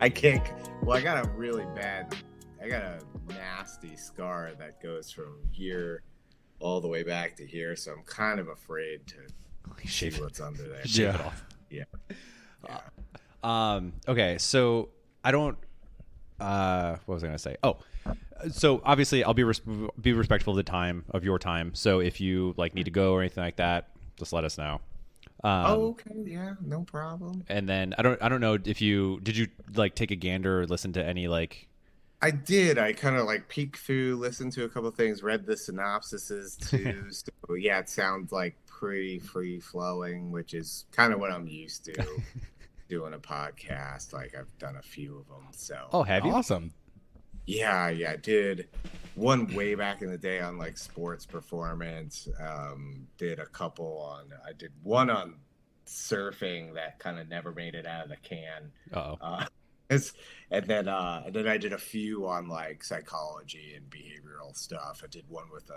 I can't. Well, I got a nasty scar that goes from here all the way back to here, so I'm kind of afraid to see what's under there. Shave it off. Yeah. Okay, so I don't. What was I going to say? Oh, so obviously I'll be respectful of the time of your time. So if you like need to go or anything like that, just let us know. Okay, yeah, no problem. And then I don't know if did you like take a gander or listen to any like. I did. I kind of like peeked through, listened to a couple of things, read the synopsises too. So yeah, it sounds like pretty free flowing, which is kind of what I'm used to doing a podcast. Like I've done a few of them. So oh, have you? Awesome. Yeah, I did one way back in the day on like sports performance. Did a couple on. I did one on surfing that kind of never made it out of the can. And then I did a few on like psychology and behavioral stuff. I did one with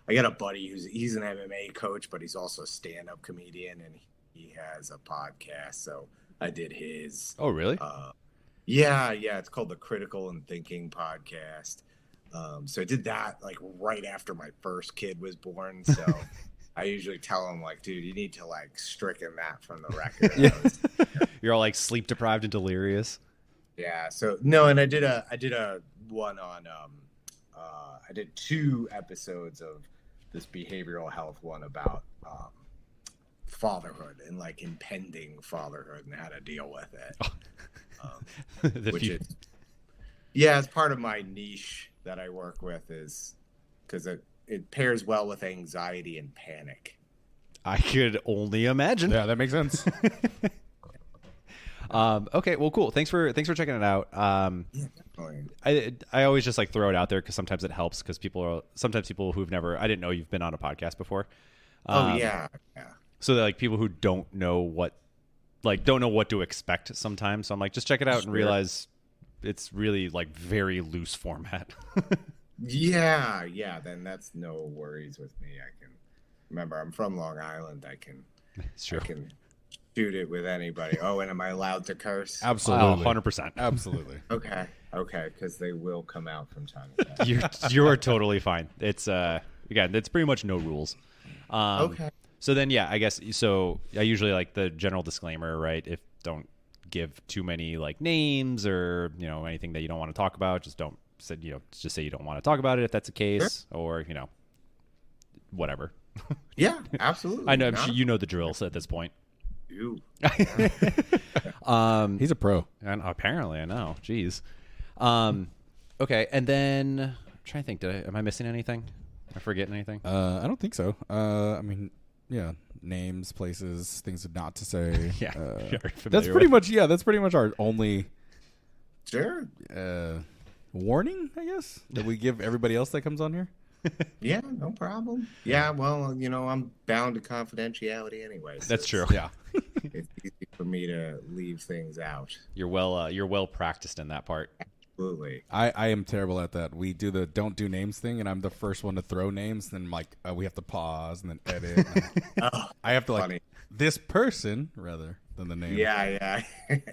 I got a buddy he's an MMA coach, but he's also a stand-up comedian, and he has a podcast. So I did his. Oh, really? Yeah. It's called the Critical and Thinking Podcast. So I did that like right after my first kid was born. So I usually tell him like, dude, you need to like stricken that from the record. Yeah. You're all like sleep deprived and delirious. Yeah. So no, and I did a one on I did 2 episodes of this behavioral health one about fatherhood and like impending fatherhood and how to deal with it. It's part of my niche that I work with is because it pairs well with anxiety and panic. I could only imagine. Yeah, that makes sense. Okay, well, cool. Thanks for checking it out. Yeah, definitely. I always just like throw it out there because sometimes it helps because sometimes people who've never, I didn't know you've been on a podcast before. Yeah. So like people who don't know what to expect sometimes. So I'm like, just check it out and realize it's really like very loose format. Yeah. Then that's no worries with me. I can remember I'm from Long Island. I can shoot it with anybody. Oh, and am I allowed to curse? Absolutely. 100%. Absolutely. Okay, because they will come out from time to time. You're totally fine. It's again, it's pretty much no rules. Okay. So then, yeah, I guess so. I usually like the general disclaimer, right? If don't give too many like names or anything that you don't want to talk about. Just don't say just say you don't want to talk about it if that's the case, or whatever. Yeah, absolutely. I know. I'm sure you know the drills at this point. He's a pro, and apparently I know. Jeez. Okay, and then I'm trying to think. Am I missing anything? Am I forgetting anything? I don't think so. I mean, yeah, names, places, things not to say. Yeah, that's pretty much our only warning, I guess, that we give everybody else that comes on here. Yeah, no problem. Yeah, well, I'm bound to confidentiality anyway. So that's true. Yeah. It's easy for me to leave things out. You're well practiced in that part. Absolutely. I am terrible at that. We do the don't do names thing, and I'm the first one to throw names. Then we have to pause and then edit. I have to funny. This person rather than the name. Yeah.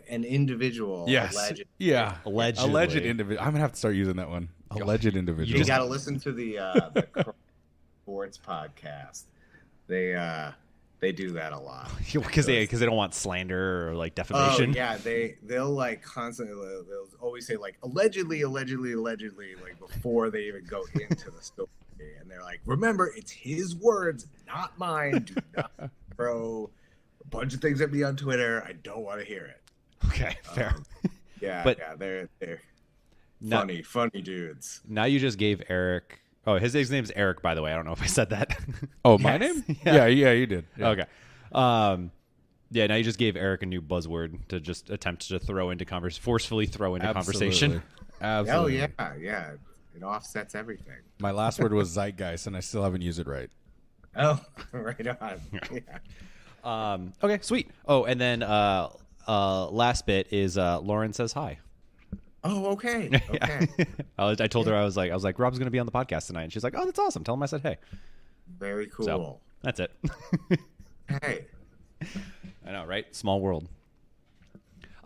An individual. Yes. Alleged. Yeah. Allegedly. Alleged individual. I'm gonna have to start using that one. Alleged individual. You got to listen to the sports podcast. They do that a lot because they don't want slander or like defamation. Oh yeah, they'll like constantly they'll always say like allegedly like before they even go into the story, and they're like, remember, it's his words, not mine. Do not throw a bunch of things at me on Twitter. I don't want to hear it. Okay, fair. They're funny dudes. Now you just gave Eric. Oh, his name's Eric, by the way. I don't know if I said that. Oh, my name? Yeah, you did. Yeah. Okay. Yeah, now you just gave Eric a new buzzword to just attempt to forcefully throw into conversation. Absolutely. Oh, yeah. It offsets everything. My last word was zeitgeist, and I still haven't used it right. Oh, right on. Yeah. Okay, sweet. Oh, and then last bit is Lauren says hi. Oh, okay. I told her I was like Rob's going to be on the podcast tonight, and she's like, oh, that's awesome. Tell him I said hey. Very cool. So, that's it. Hey, I know, right? Small world.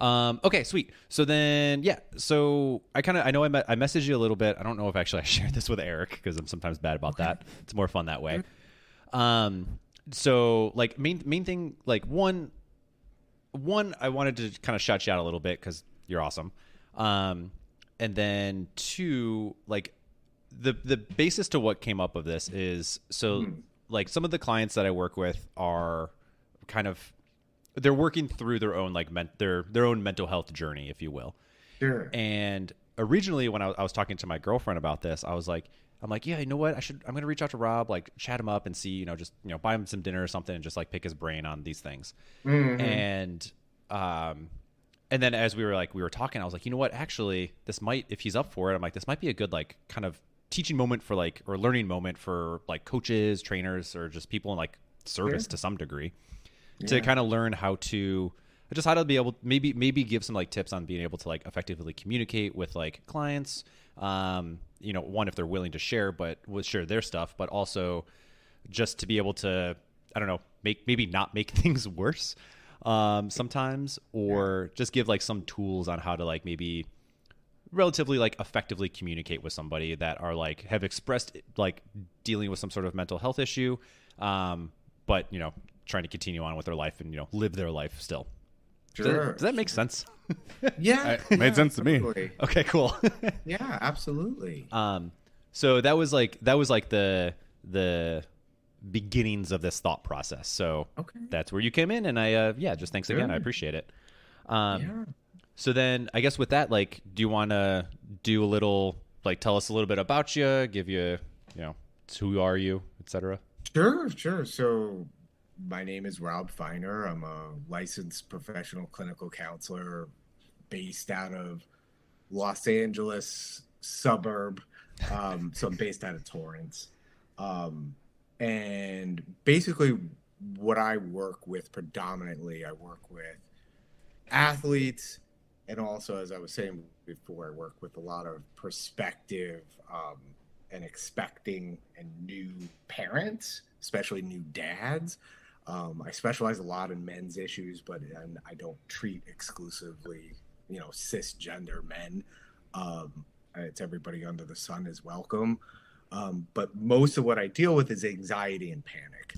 Okay, sweet. So then, yeah. So I know I messaged you a little bit. I don't know if actually I shared this with Eric because I'm sometimes bad about that. It's more fun that way. So like main thing, like one, I wanted to kind of shout you out a little bit because you're awesome. And then two, like the basis to what came up of this is like some of the clients that I work with are kind of, they're working through their own like their own mental health journey, if you will. Sure. And originally, when I was talking to my girlfriend about this, I'm like, yeah, you know what? I'm gonna reach out to Rob, like chat him up and see, just buy him some dinner or something, and just like pick his brain on these things. And then as we were talking, I was like, you know what? Actually, this might, if he's up for it, I'm like, this might be a good like kind of teaching moment for like, or learning moment for like coaches, trainers, or just people in like service to some degree. To kind of learn how to be able, maybe give some like tips on being able to like effectively communicate with like clients. One, if they're willing to share, but will share their stuff, but also just to be able to, I don't know, maybe not make things worse sometimes, or just give like some tools on how to like maybe relatively like effectively communicate with somebody that are like have expressed like dealing with some sort of mental health issue, but trying to continue on with their life and live their life still. Sure. Does that make sense? Yeah, It made sense to me. Okay, cool. Yeah, absolutely. So that was like the beginnings of this thought process. So that's where you came in, and I just thanks again. I appreciate it. So then I guess with that, like, do you want to do a little, like, tell us a little bit about you, give you, who are you, etc. Sure. So my name is Rob Feiner. I'm a licensed professional clinical counselor based out of Los Angeles suburb. So I'm based out of Torrance. And basically what I work with predominantly, I work with athletes. And also, as I was saying before, I work with a lot of prospective and expecting and new parents, especially new dads. I specialize a lot in men's issues, but I don't treat exclusively, cisgender men. It's everybody under the sun is welcome. But most of what I deal with is anxiety and panic.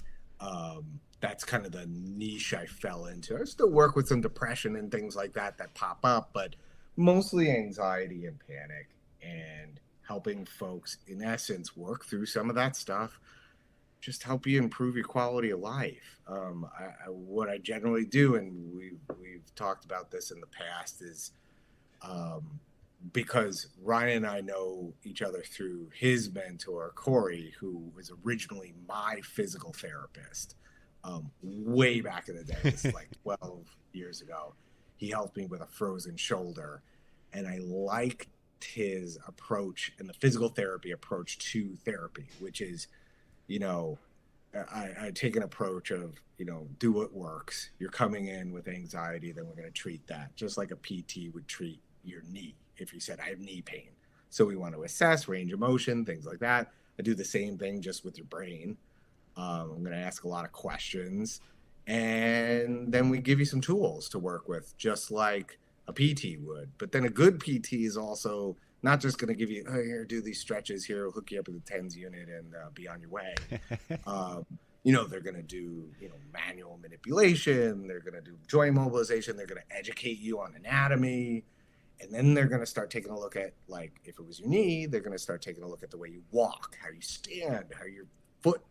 That's kind of the niche I fell into. I still work with some depression and things like that pop up, but mostly anxiety and panic, and helping folks, in essence, work through some of that stuff. Just help you improve your quality of life. What I generally do, and we've talked about this in the past, is because Ryan and I know each other through his mentor, Corey, who was originally my physical therapist way back in the day. This is like 12 years ago. He helped me with a frozen shoulder, and I liked his approach and the physical therapy approach to therapy, which is, I take an approach of, do what works. You're coming in with anxiety, then we're going to treat that. Just like a PT would treat your knee. If you said, I have knee pain. So we want to assess range of motion, things like that. I do the same thing just with your brain. I'm going to ask a lot of questions, and then we give you some tools to work with, just like a PT would. But then a good PT is also not just going to give you, oh, here, do these stretches here, we'll hook you up with a TENS unit and be on your way. They're going to do, manual manipulation. They're going to do joint mobilization. They're going to educate you on anatomy. And then they're going to start taking a look at, like, if it was your knee, they're going to start taking a look at the way you walk, how you stand, how your foot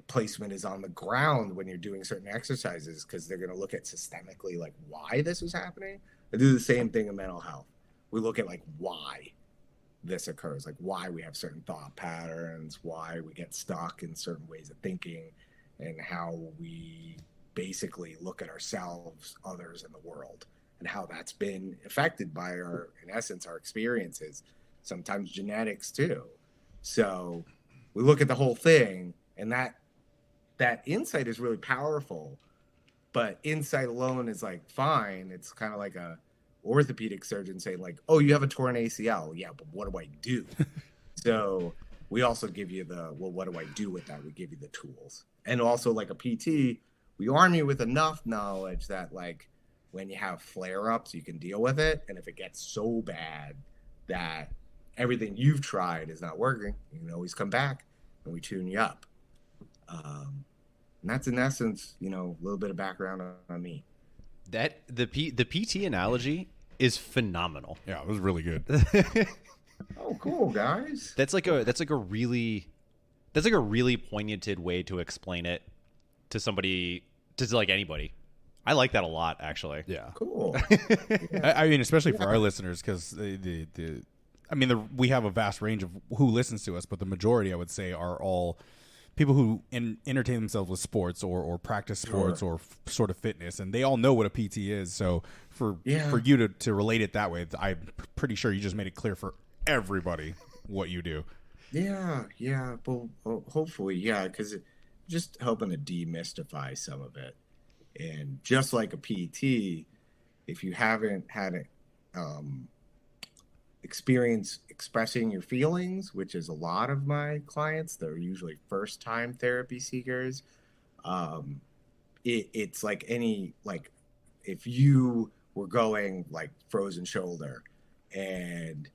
placement is on the ground when you're doing certain exercises, because they're going to look at systemically, like, why this is happening. They do the same thing in mental health. We look at, like, why this occurs, like why we have certain thought patterns, why we get stuck in certain ways of thinking, and how we basically look at ourselves, others, and the world, and how that's been affected by our, in essence, our experiences, sometimes genetics too. So we look at the whole thing, and that insight is really powerful, but insight alone is like fine. It's kind of like a orthopedic surgeon saying, like, oh, you have a torn ACL. Yeah, but what do I do? So we also give you what do I do with that? We give you the tools. And also, like a PT, we arm you with enough knowledge that, like, when you have flare-ups, you can deal with it. And if it gets so bad that everything you've tried is not working, you can always come back and we tune you up. And that's in essence, a little bit of background on me. That the PT analogy is phenomenal. Yeah, it was really good. Oh, cool, guys. That's like a really poignant way to explain it to somebody, to like anybody. I like that a lot, actually. Yeah, cool. Yeah. I mean, especially for our listeners, because we have a vast range of who listens to us, but the majority, I would say, are all people who entertain themselves with sports or practice sports or sort of fitness, and they all know what a PT is. So for you to relate it that way, I'm pretty sure you just made it clear for everybody what you do. Yeah. Well, hopefully, yeah, because it's just helping to demystify some of it. And just like a PT, if you haven't had it, experience expressing your feelings, which is a lot of my clients, they're usually first-time therapy seekers. It's like if you were going like frozen shoulder, and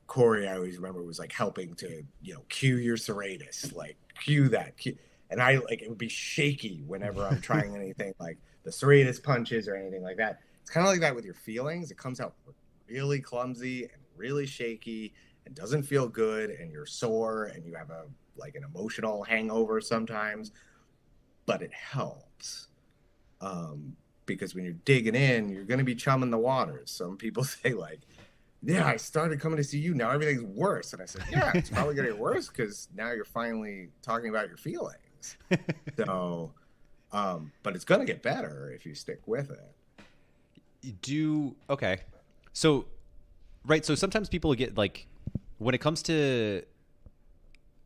Corey, I always remember, was like helping to cue your serratus, like cue that, and I it would be shaky whenever I'm trying anything like the serratus punches or anything like that. It's kind of like that with your feelings. It comes out really clumsy and really shaky and doesn't feel good, and you're sore and you have an emotional hangover sometimes, but it helps because when you're digging in, you're going to be chumming the waters. Some people say yeah, I started coming to see you, now everything's worse. And I said, yeah, it's probably going to get worse because now you're finally talking about your feelings. So but it's going to get better if you stick with it. Okay. So, right. So sometimes people get when it comes to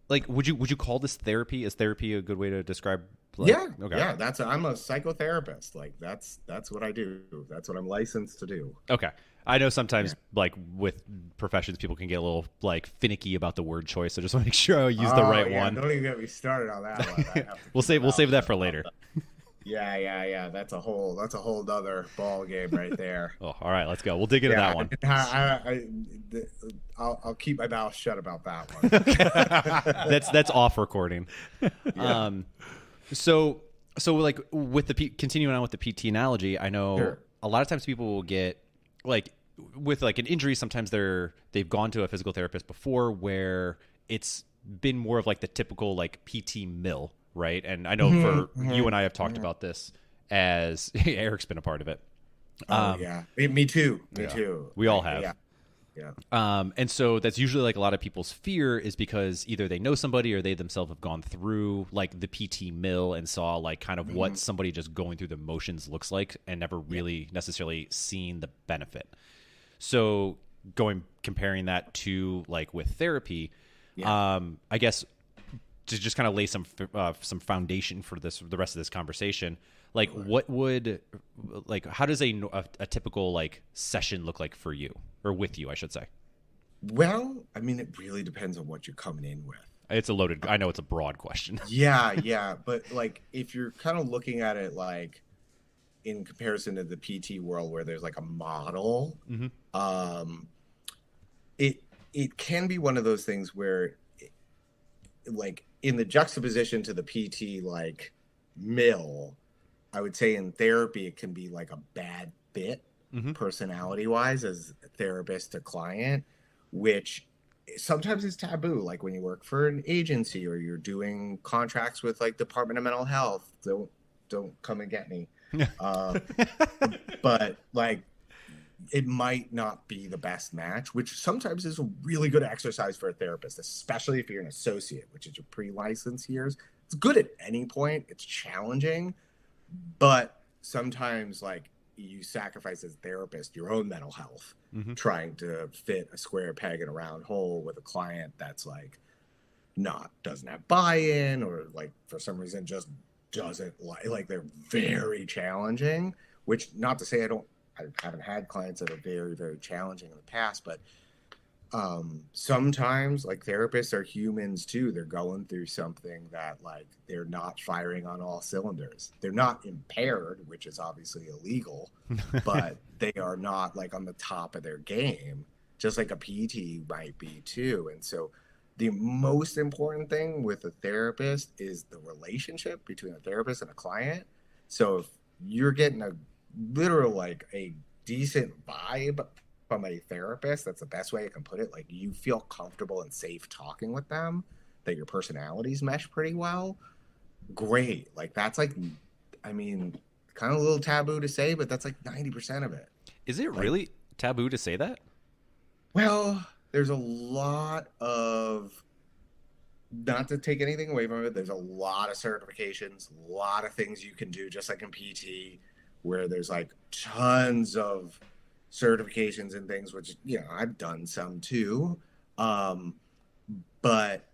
would you call this therapy? Is therapy a good way to describe? Yeah. Okay. Yeah. I'm a psychotherapist. That's what I do. That's what I'm licensed to do. Okay. I know sometimes with professions, people can get a little finicky about the word choice. So just want to make sure I use the right one. Don't even get me started on that one. We'll save that for later. Yeah. That's a whole other ball game right there. Oh, all right, let's go. We'll dig into that one. I'll keep my mouth shut about that one. That's off recording. Yeah. So with continuing on with the PT analogy, I know a lot of times people will get with an injury. Sometimes they've gone to a physical therapist before where it's been more of the typical PT mill. Right. And I know you and I have talked about this as Eric's been a part of it. Me too. Me too. We all have. Yeah. And so that's usually a lot of people's fear is because either they know somebody or they themselves have gone through the PT mill and saw kind of what somebody just going through the motions looks like and never really necessarily seen the benefit. So comparing that to with therapy, I guess, to just kind of lay some foundation for the rest of this conversation, what would how does a typical session look like for you, or with you, I should say? Well, I mean, it really depends on what you're coming in with. It's I know it's a broad question. Yeah, but if you're kind of looking at it in comparison to the PT world where there's a model, it can be one of those things where in the juxtaposition to the PT mill, I would say in therapy it can be a bad fit personality wise as therapist to client, which sometimes is taboo. When you work for an agency or you're doing contracts with Department of Mental Health, don't come and get me. But it might not be the best match, which sometimes is a really good exercise for a therapist, especially if you're an associate, which is your pre-license years. It's good at any point. It's challenging, but sometimes you sacrifice as a therapist your own mental health, trying to fit a square peg in a round hole with a client that's doesn't have buy-in, or for some reason just doesn't they're very challenging, which not to say I haven't had clients that are very, very challenging in the past, but Sometimes like therapists are humans too. They're going through something that like they're not firing on all cylinders. They're not impaired, which is obviously illegal, but they are not like on the top of their game, just like a PT might be too. And so the most important thing with a therapist is the relationship between a therapist and a client. So if you're getting a literal like a decent vibe from a therapist, that's the best way I can put it. Like you feel comfortable and safe talking with them, that your personalities mesh pretty well. Great. Like that's like, I mean, kind of a little taboo to say, but that's like 90% of it. Is it Like, really taboo to say that? well, there's a lot of, not to take anything away from it, there's a lot of certifications, a lot of things you can do, just like in PT, where there's like tons of certifications and things, which, you know, I've done some too. But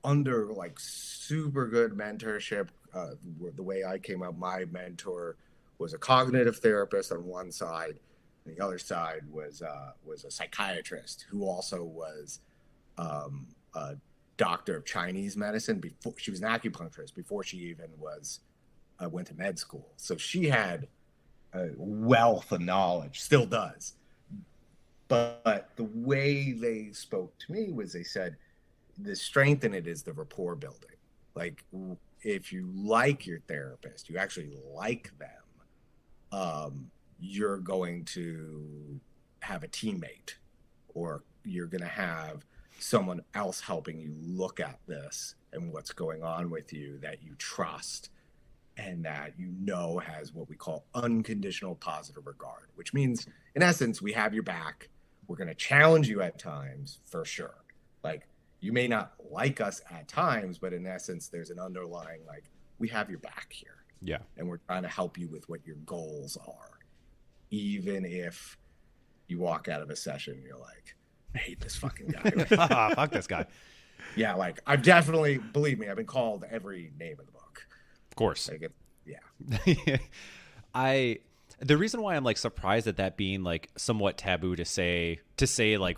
under like super good mentorship, the way I came up, my mentor was a cognitive therapist on one side. The other side was a psychiatrist who also was a doctor of Chinese medicine. Before she was an acupuncturist before she even was went to med school. So she had a wealth of knowledge, still does. But the way they spoke to me was they said the strength in it is the rapport building. Like if you like your therapist, you actually like them, you're going to have a teammate, or you're going to have someone else helping you look at this and what's going on with you that you trust and that you know has what we call unconditional positive regard, which means in essence we have your back. We're going to challenge you at times for sure. Like you may not like us at times, but in essence there's an underlying like we have your back here. Yeah. And we're trying to help you with what your goals are. Even if you walk out of a session and you're like, I hate this fucking guy. Fuck this guy. Yeah, like I've definitely, believe me, I've been called every name in the book. Of course. Like yeah. The reason why I'm like surprised at that being like somewhat taboo to say like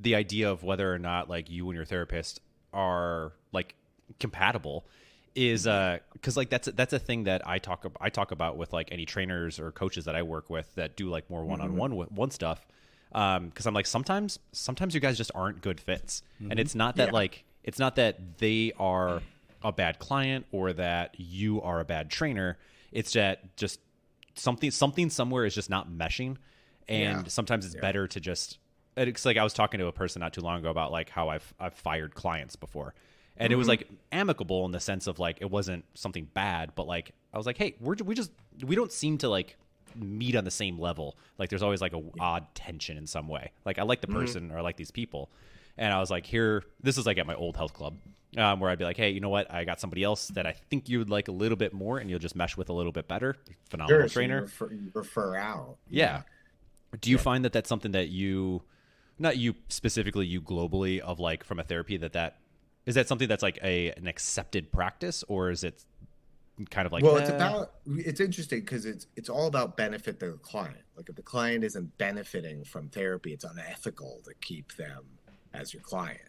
the idea of whether or not like you and your therapist are like compatible is because like that's a thing that I talk about with like any trainers or coaches that I work with that do like more one stuff, because I'm like sometimes you guys just aren't good fits, and it's not that like it's not that they are a bad client or that you are a bad trainer. It's that just something somewhere is just not meshing, and sometimes it's better to just. It's like I was talking to a person not too long ago about like how I've fired clients before. And it was like amicable in the sense of like it wasn't something bad, but like I was like, hey, we don't seem to like meet on the same level. Like there's always like a odd tension in some way. Like I like the person or I like these people, and I was like, this is like at my old health club, where I'd be like, hey, you know what? I got somebody else that I think you would like a little bit more, and you'll just mesh with a little bit better. Phenomenal trainer. So you refer out. Yeah. Do you find that that's something that not you specifically, you globally of like from a therapy that is that something that's like an accepted practice, or is it kind of like? Well, it's interesting because it's all about benefit to the client. Like if the client isn't benefiting from therapy, it's unethical to keep them as your client.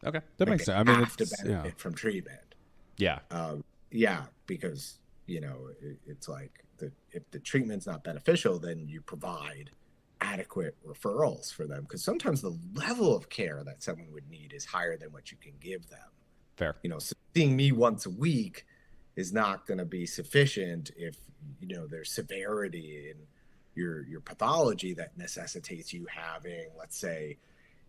Okay, that makes sense. I mean, it's to benefit from treatment. Yeah, because you know it's like if the treatment's not beneficial, then you provide adequate referrals for them, because sometimes the level of care that someone would need is higher than what you can give them. Fair. You know, seeing me once a week is not going to be sufficient if you know there's severity in your pathology that necessitates you having, let's say,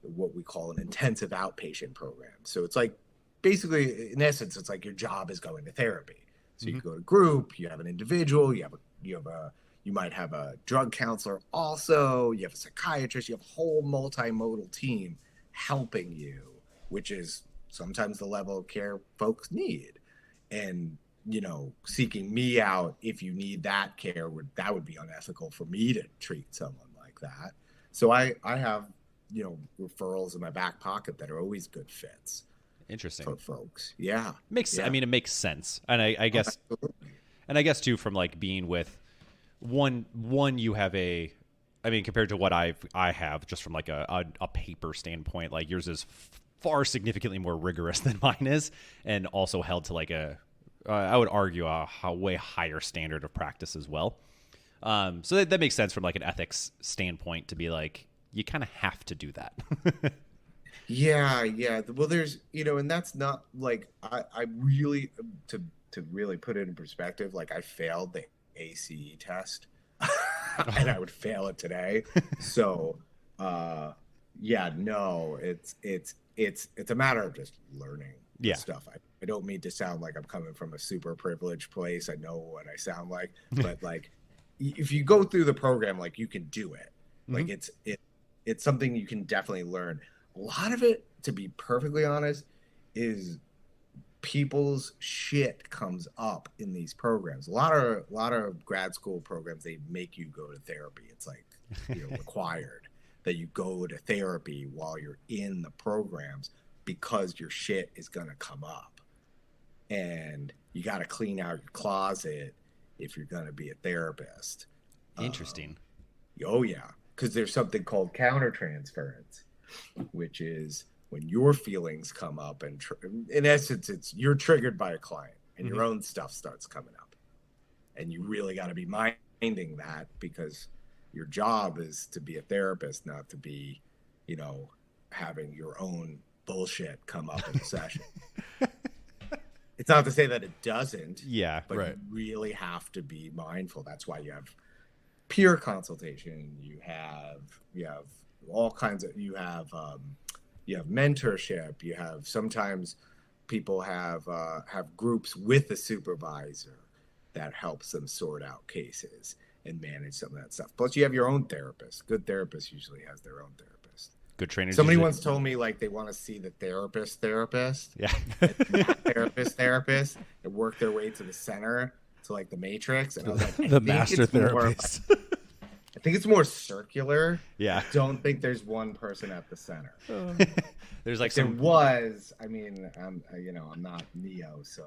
what we call an intensive outpatient program. So it's like basically in essence it's like your job is going to therapy. So you go to group, you have an individual, you might have a drug counselor also, you have a psychiatrist, you have a whole multimodal team helping you, which is sometimes the level of care folks need. And, you know, seeking me out if you need that care, that would be unethical for me to treat someone like that. So I have, you know, referrals in my back pocket that are always good fits. Interesting. For folks. Yeah. I mean, it makes sense. And I guess, absolutely. and I guess too, from like being with, one you have a I mean, compared to what I have just from like a paper standpoint, like yours is far significantly more rigorous than mine is, and also held to like I would argue a way higher standard of practice as well. So that makes sense from like an ethics standpoint to be like, you kind of have to do that. Yeah. Well, there's, and that's not like, I really, to really put it in perspective, like I failed the ACE test and I would fail it today. So, yeah, no, it's a matter of just learning stuff. I don't mean to sound like I'm coming from a super privileged place. I know what I sound like, but like, if you go through the program, like you can do it. Like it's something you can definitely learn. A lot of it, to be perfectly honest, is people's shit comes up in these programs. A lot of grad school programs, they make you go to therapy. It's like required that you go to therapy while you're in the programs because your shit is gonna come up, and you got to clean out your closet if you're gonna be a therapist. Interesting. Oh yeah, because there's something called countertransference, which is when your feelings come up, and in essence, you're triggered by a client, and your own stuff starts coming up, and you really got to be minding that, because your job is to be a therapist, not to be, having your own bullshit come up in a session. It's not to say that it doesn't, but you really have to be mindful. That's why you have peer consultation. You have all kinds of, you have mentorship. You have, sometimes people have groups with a supervisor that helps them sort out cases and manage some of that stuff. Plus you have your own therapist. Good therapist usually has their own therapist. Good trainers. Somebody once told me like they want to see the therapist, yeah, therapist, and work their way to the center, to like the Matrix. And I was like, the master therapist. I think it's more circular. Yeah. I don't think there's one person at the center. There's like there was. I mean, I'm not Neo, so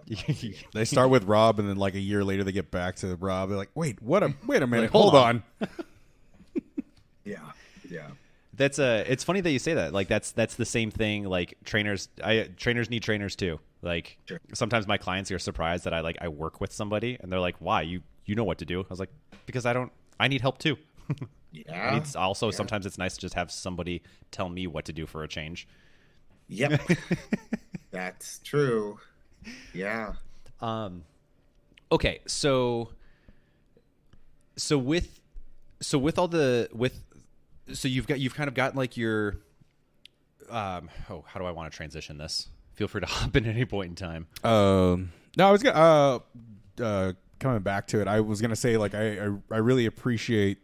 they start with Rob, and then like a year later they get back to Rob. They're like, wait a minute, like, hold on. Yeah. It's funny that you say that. Like that's the same thing. Like trainers need trainers too. Like sometimes my clients are surprised that I work with somebody, and they're like, why? You know what to do. I was like, because I need help too. Yeah. Sometimes it's nice to just have somebody tell me what to do for a change. Yep. That's true. Yeah. Okay. So you've kind of gotten like your, how do I want to transition this? Feel free to hop in at any point in time. No, I was gonna, coming back to it, I was gonna say like I really appreciate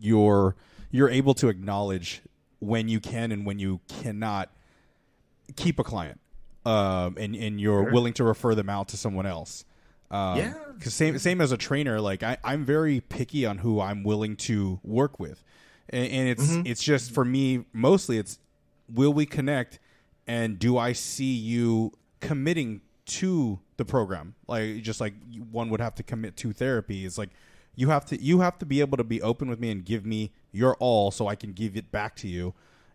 you're able to acknowledge when you can and when you cannot keep a client, and you're willing to refer them out to someone else. Because same as a trainer, like I'm very picky on who I'm willing to work with, and it's just, for me mostly it's, will we connect, and do I see you committing to the program? Like just like one would have to commit to therapy. It's like you have to be able to be open with me and give me your all, so I can give it back to you.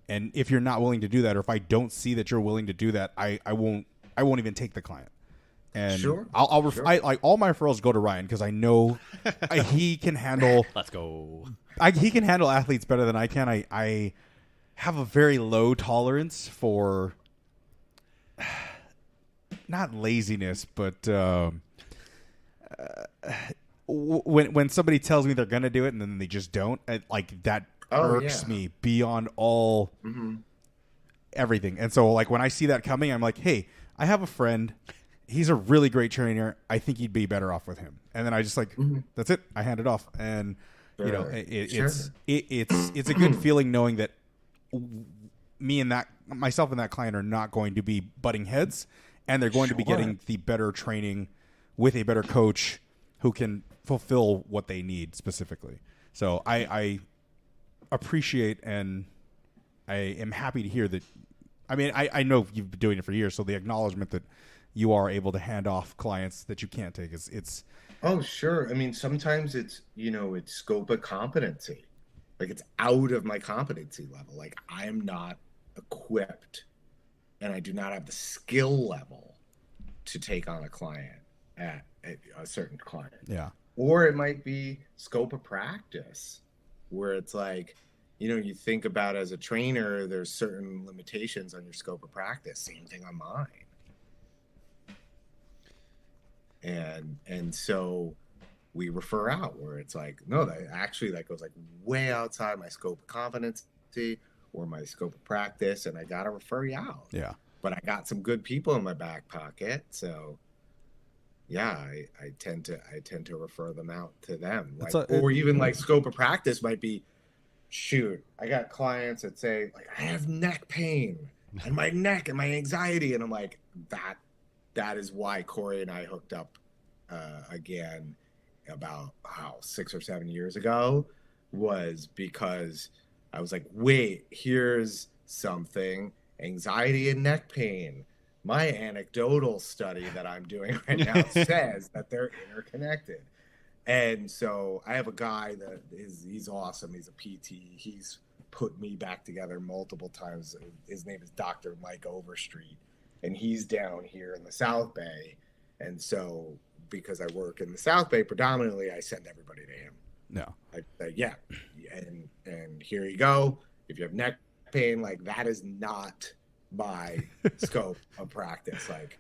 And if you're not willing to do that, or if I don't see that you're willing to do that, I won't even take the client. And I'll like all my referrals go to Ryan, because I know he can handle. Let's go. He can handle athletes better than I can. I have a very low tolerance for not laziness, but when somebody tells me they're gonna do it and then they just don't, like that irks me beyond all everything. And so like when I see that coming, I'm like, hey, I have a friend. He's a really great trainer. I think you'd be better off with him. And then I just like, that's it. I hand it off. And it's a good feeling knowing that myself and that client are not going to be butting heads, and they're going to be getting the better training with a better coach who can fulfill what they need specifically. So I appreciate, and I am happy to hear that. I mean, I know you've been doing it for years, so the acknowledgement that you are able to hand off clients that you can't take it's Oh, sure. I mean, sometimes it's, it's scope of competency. Like it's out of my competency level. Like I am not equipped and I do not have the skill level to take on a client at a certain client. Yeah. Or it might be scope of practice where it's like, you know, you think about as a trainer, there's certain limitations on your scope of practice. Same thing on mine. And so we refer out where it's like, no, that actually that goes like way outside my scope of competency or my scope of practice, and I gotta refer you out. Yeah. But I got some good people in my back pocket, so yeah, I tend to refer them out to them. Like, or even like scope of practice might be, shoot, I got clients that say like I have neck pain and my neck and my anxiety, and I'm like, that is why Corey and I hooked up again about 6 or 7 years ago, was because I was like, wait, here's something, anxiety and neck pain. My anecdotal study that I'm doing right now says that they're interconnected. And so I have a guy that he's awesome. He's a PT. He's put me back together multiple times. His name is Dr. Mike Overstreet, and he's down here in the South Bay. And so because I work in the South Bay predominantly, I send everybody to him. No. Yeah. And here you go. If you have neck pain, like that is not my scope of practice. Like,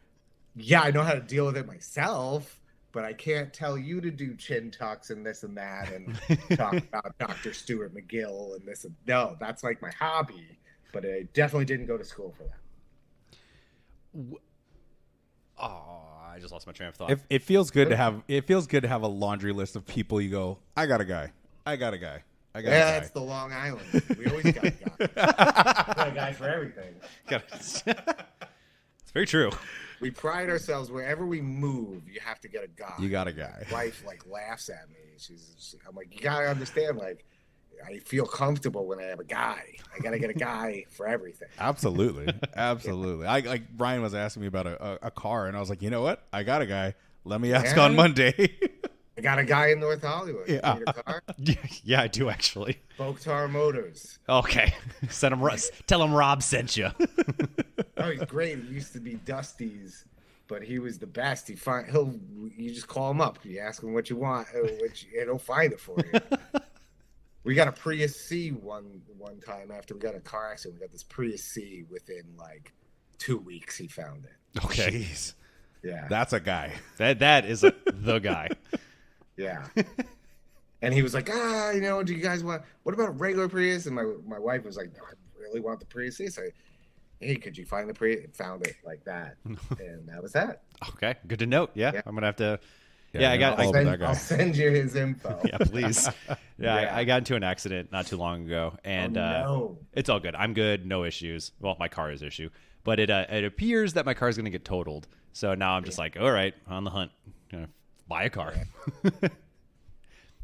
yeah, I know how to deal with it myself, but I can't tell you to do chin tucks and this and that and talk about Dr. Stuart McGill and this. No, that's like my hobby, but I definitely didn't go to school for that. Oh, I just lost my train of thought. It feels good to have. It feels good to have a laundry list of people. You go, I got a guy. Yeah, it's the Long Island. We always got a guy. Got a guy for everything. It's very true. We pride ourselves wherever we move. You have to get a guy. You got a guy. My wife like laughs at me. I'm like, you gotta understand. Like, I feel comfortable when I have a guy. I gotta get a guy for everything. Absolutely. I like Brian was asking me about a car, and I was like, you know what? I got a guy. Let me ask on Monday. I got a guy in North Hollywood. Yeah. You need a car? Yeah, I do actually. Bokhtar Motors. Okay, tell him Rob sent you. Oh, he's great. He used to be Dusty's, but he was the best. You just call him up. You ask him what you want, and he'll find it for you. We got a Prius C one time after we got a car accident. We got this Prius C within like 2 weeks. He found it. Okay. Jeez. Yeah. That's a guy. That is the guy. Yeah. And he was like, you know, do you guys what about a regular Prius? And my wife was like, no, I really want the Prius C. So, hey, could you find the Prius? Found it like that. And that was that. Okay. Good to note. Yeah. I'm going to have to. Yeah, I'll send you his info. Yeah, please. Yeah. I got into an accident not too long ago, and it's all good. I'm good. No issues. Well, my car is issue, but it appears that my car is going to get totaled. So now I'm just like, all right, on the hunt. Gonna buy a car.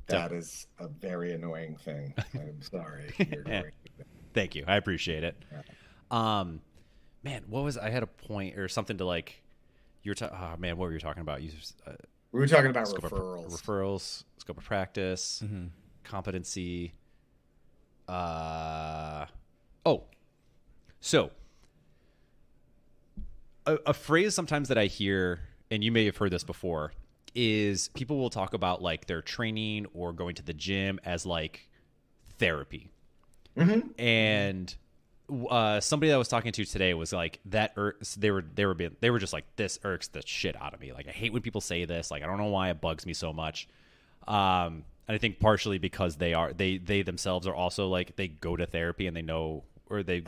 That is a very annoying thing. I'm sorry. Thank you. I appreciate it. Yeah. Man, I had a point or something to like. Oh man, what were you talking about? We were talking about referrals, scope of practice, competency. So a phrase sometimes that I hear, and you may have heard this before, is people will talk about like their training or going to the gym as like therapy. Mm-hmm. And somebody that I was talking to today was like that. They were just like, this irks the shit out of me. Like I hate when people say this. Like I don't know why it bugs me so much. And I think partially because they themselves are also like they go to therapy and they know, or they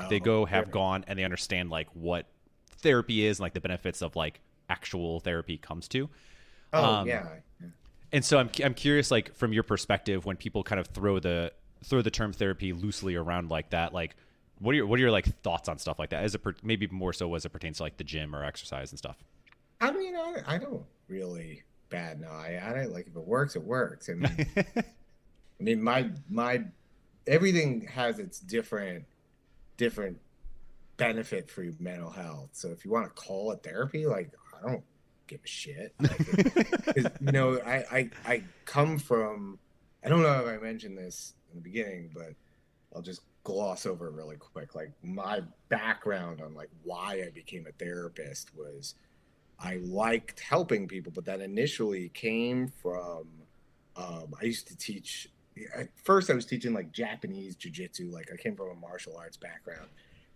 have gone and they understand like what therapy is and like the benefits of like actual therapy comes to. Yeah. And so I'm curious, like from your perspective, when people kind of throw the term therapy loosely around like that, like what are your like thoughts on stuff like that? As maybe more so as it pertains to like the gym or exercise and stuff. I mean, I don't really bad no. I don't like if it works, it works. And I mean, my everything has its different benefit for your mental health. So if you want to call it therapy, like I don't give a shit. Like, you know, I come from I don't know if I mentioned this in the beginning, but I'll just gloss over it really quick. Like my background on like why I became a therapist was I liked helping people, but that initially came from I used to teach. At first, I was teaching like Japanese jiu-jitsu. Like I came from a martial arts background,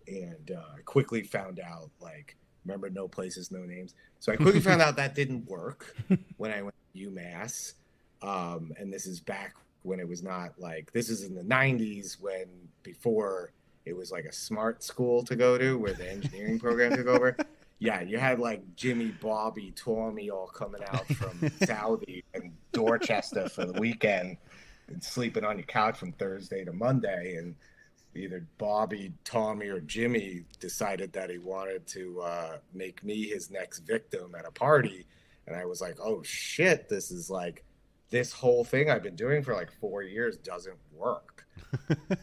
and I quickly found out like remember no places, no names. So I quickly found out that didn't work when I went to UMass. And this is back when it was not like this is in the 90s when before it was like a smart school to go to where the engineering program took over. Yeah, you had like Jimmy, Bobby, Tommy all coming out from Saudi and Dorchester for the weekend and sleeping on your couch from Thursday to Monday. And either Bobby, Tommy, or Jimmy decided that he wanted to make me his next victim at a party. And I was like, oh shit, this is like, this whole thing I've been doing for like 4 years doesn't work.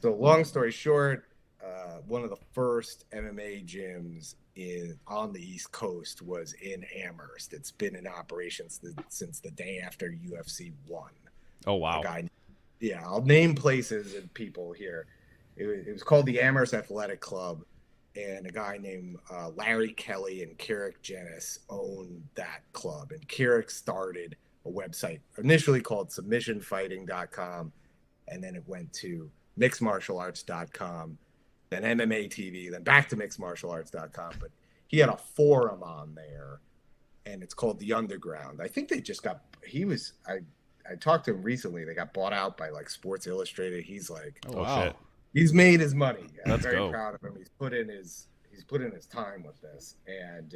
So long story short, one of the first MMA gyms on the East Coast was in Amherst. It's been in operation since the day after UFC 1. Oh, wow. Yeah, I'll name places and people here. It was called the Amherst Athletic Club, and a guy named Larry Kelly and Carrick Jenis owned that club. And Carrick started a website initially called submissionfighting.com, and then it went to mixedmartialarts.com, then MMA TV, then back to mixedmartialarts.com. But he had a forum on there, and it's called The Underground. I think they just got I talked to him recently. They got bought out by like Sports Illustrated. He's like, oh wow. Shit. He's made his money. I'm very dope. proud of him. He's put in his time with this, and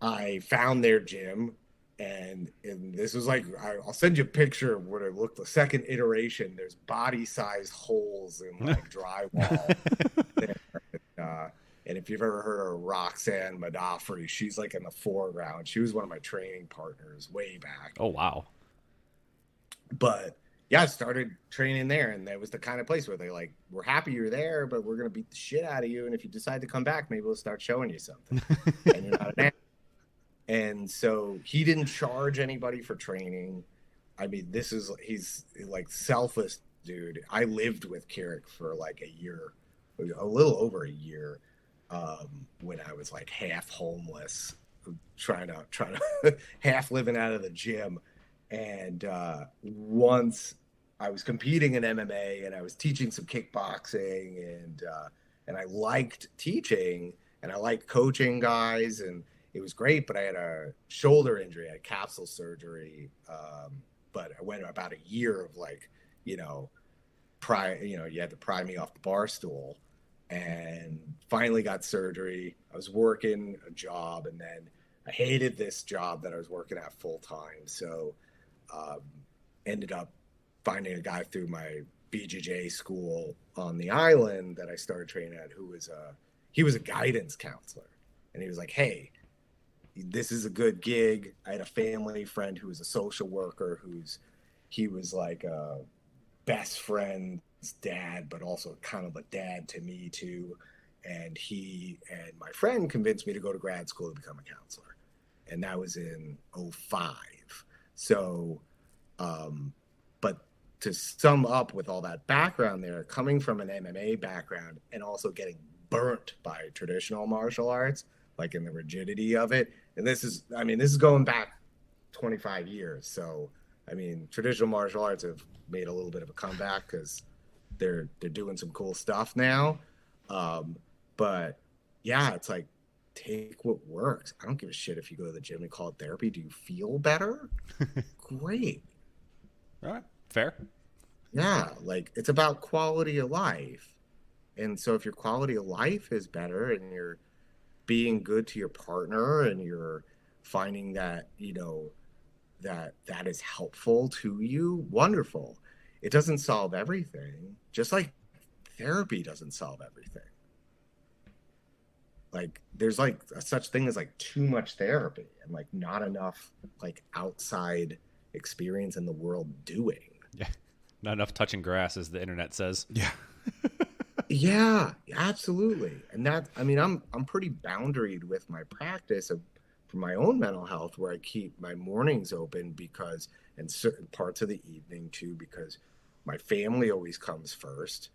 I found their gym, and this was like I'll send you a picture of what it looked. The second iteration, there's body-sized holes in like drywall. And if you've ever heard of Roxanne Madafri, she's like in the foreground. She was one of my training partners way back. Oh wow! But yeah, I started training there, and that was the kind of place where they like, we're happy you're there, but we're going to beat the shit out of you. And if you decide to come back, maybe we'll start showing you something. And you're not an athlete. And so he didn't charge anybody for training. I mean, he's like selfless dude. I lived with Carrick for like a year, a little over a year, when I was like half homeless, trying to half living out of the gym. And once I was competing in MMA and I was teaching some kickboxing, and I liked teaching and I liked coaching guys, and it was great. But I had a shoulder injury, I had capsule surgery. But I went about a year of like, you had to pry me off the bar stool, and finally got surgery. I was working a job, and then I hated this job that I was working at full time. So ended up finding a guy through my BJJ school on the island that I started training at, he was a guidance counselor. And he was like, hey, this is a good gig. I had a family friend who was a social worker, he was like a best friend's dad, but also kind of a dad to me too. And he and my friend convinced me to go to grad school to become a counselor. And that was in 2005. So, but to sum up with all that background there, coming from an MMA background and also getting burnt by traditional martial arts, like in the rigidity of it. And this is going back 25 years. So, I mean, traditional martial arts have made a little bit of a comeback because they're doing some cool stuff now. But yeah, it's like, take what works. I don't give a shit if you go to the gym and call it therapy. Do you feel better? Great. All right. Fair. Yeah. Like, it's about quality of life. And so if your quality of life is better and you're being good to your partner and you're finding that, that is helpful to you, wonderful. It doesn't solve everything. Just like therapy doesn't solve everything. Like, there's like a such thing as like too much therapy and like not enough like outside experience in the world doing. Yeah. Not enough touching grass, as the internet says. Yeah. Yeah, absolutely. And that, I mean, I'm pretty boundaried with my practice for my own mental health, where I keep my mornings open, because and certain parts of the evening too, because my family always comes first.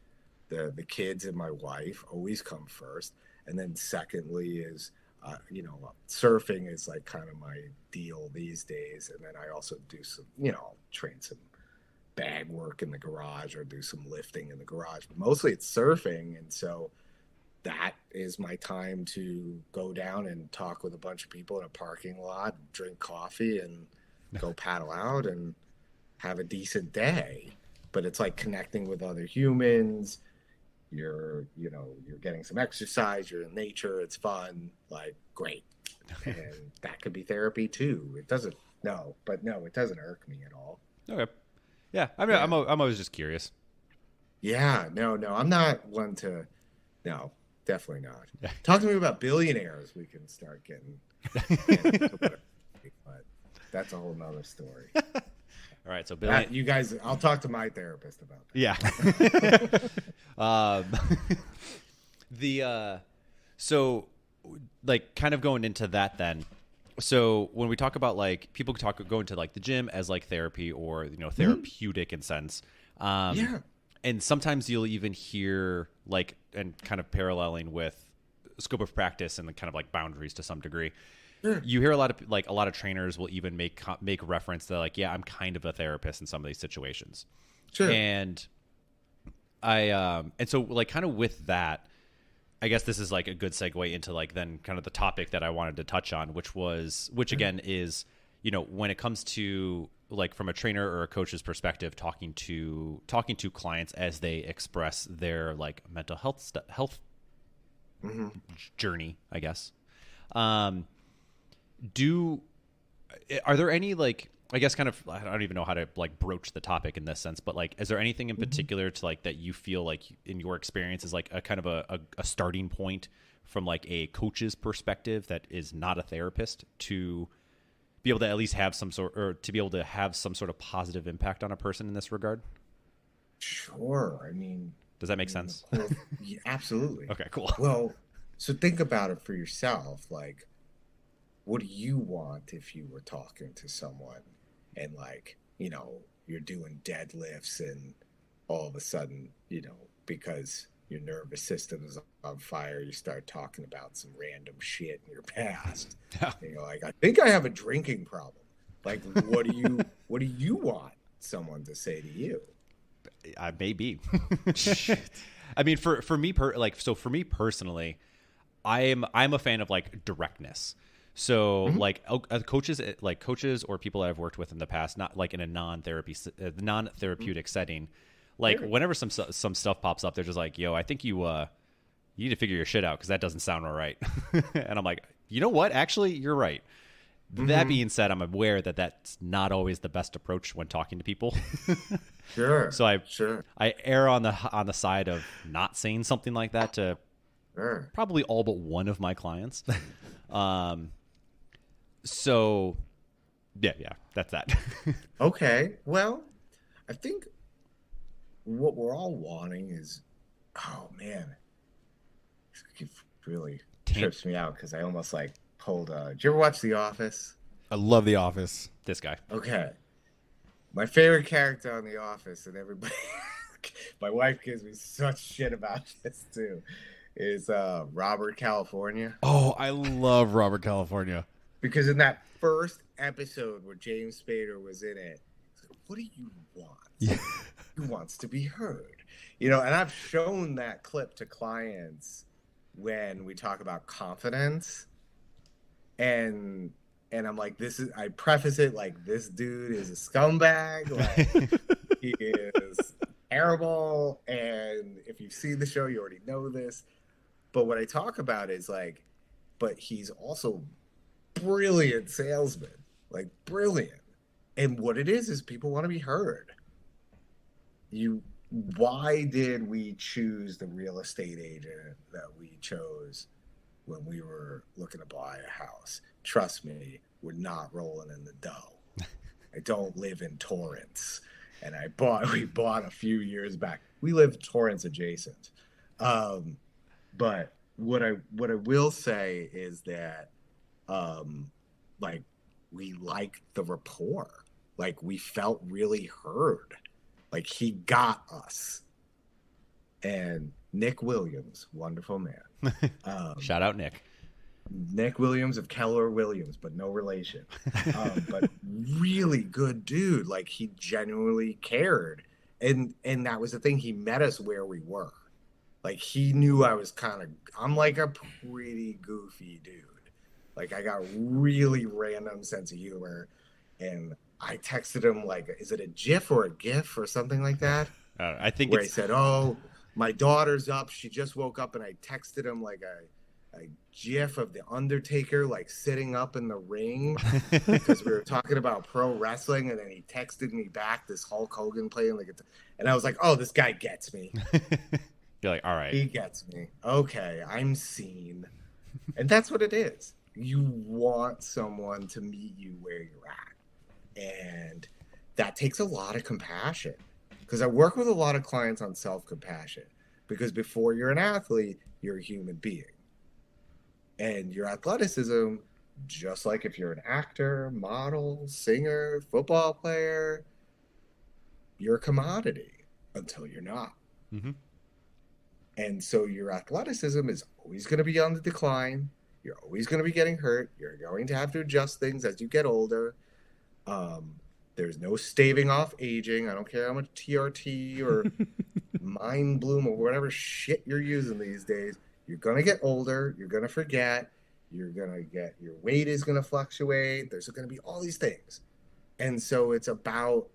The kids and my wife always come first. And then secondly is, surfing is like kind of my deal these days. And then I also do some, train some bag work in the garage or do some lifting in the garage. But mostly it's surfing. And so that is my time to go down and talk with a bunch of people in a parking lot, drink coffee, and go paddle out and have a decent day. But it's like connecting with other humans. You're getting some exercise, you're in nature, it's fun, like great. And that could be therapy too. It doesn't irk me at all. Okay. Yeah. I mean, I'm always just curious. Yeah, no, I'm not one to, no, definitely not. Yeah. Talk to me about billionaires. We can start getting but that's a whole nother story. All right, so you guys, I'll talk to my therapist about that. Yeah. So like kind of going into that then. So when we talk about like people go into like the gym as like therapy or therapeutic in sense. Yeah. And sometimes you'll even hear like and kind of paralleling with scope of practice and the kind of like boundaries to some degree. Sure. You hear a lot of trainers will even make reference to like, yeah, I'm kind of a therapist in some of these situations. Sure. And so like kind of with that, I guess this is like a good segue into like then kind of the topic that I wanted to touch on, which again is, when it comes to like from a trainer or a coach's perspective, talking to clients as they express their like mental health journey, I guess. Are there any like, I guess kind of, I don't even know how to like broach the topic in this sense, but like, is there anything in particular to like that you feel like in your experience is like a kind of a starting point from like a coach's perspective that is not a therapist to be able to at least have some sort of positive impact on a person in this regard? Sure. I mean, does that make sense? Yeah, absolutely. Okay, cool. Well, so think about it for yourself. Like, what do you want if you were talking to someone and like, you're doing deadlifts and all of a sudden, because your nervous system is on fire, you start talking about some random shit in your past. And you're like, I think I have a drinking problem. Like, what do you want someone to say to you? Maybe. I mean, for me personally, I'm a fan of like directness. So like coaches or people that I've worked with in the past, not like in a non-therapeutic setting, like whenever some stuff pops up, they're just like, yo, I think you need to figure your shit out because that doesn't sound all right. And I'm like, you know what? Actually, you're right. That being said, I'm aware that that's not always the best approach when talking to people. Sure. So I err on the side of not saying something like that to probably all but one of my clients. So yeah, that's that. Okay. Well, I think what we're all wanting is, oh man, it really trips me out because I almost like pulled did you ever watch The Office? I love The Office. This guy. Okay. My favorite character on The Office, and everybody, my wife gives me such shit about this too, is Robert California. Oh, I love Robert California. Because in that first episode where James Spader was in it, he's like, what do you want? Yeah. He wants to be heard. And I've shown that clip to clients when we talk about confidence. And I'm like, I preface it like, this dude is a scumbag. Like, he is terrible. And if you've seen the show, you already know this. But what I talk about is like, but he's also brilliant salesman, like brilliant. And what it is people want to be heard. Why did we choose the real estate agent that we chose when we were looking to buy a house? Trust me, we're not rolling in the dough. I don't live in Torrance, and we bought a few years back. We live Torrance adjacent. But what I will say is that like we like the rapport. Like we felt really heard. Like he got us. And Nick Williams, wonderful man. Shout out Nick. Nick Williams of Keller Williams, but no relation. But really good dude. Like he genuinely cared. And that was the thing. He met us where we were. Like he knew I'm like a pretty goofy dude. Like I got really random sense of humor. And I texted him like, is it a GIF or a GIF or something like that? I think where I said, "Oh, my daughter's up. She just woke up," and I texted him like a GIF of the Undertaker like sitting up in the ring because we were talking about pro wrestling, and then he texted me back this Hulk Hogan playing like, and I was like, "Oh, this guy gets me." You're like, all right, he gets me. Okay, I'm seen, and that's what it is. You want someone to meet you where you're at, and that takes a lot of compassion. Because I work with a lot of clients on self-compassion. Because before you're an athlete, you're a human being. And your athleticism, just like if you're an actor, model, singer, football player, you're a commodity until you're not. Mm-hmm. And so your athleticism is always going to be on the decline. You're always going to be getting hurt. You're going to have to adjust things as you get older. There's no staving off aging. I don't care how much TRT or Mind Bloom or whatever shit you're using these days. You're going to get older. You're going to forget. You're going to get, your weight is going to fluctuate. There's going to be all these things. And so it's about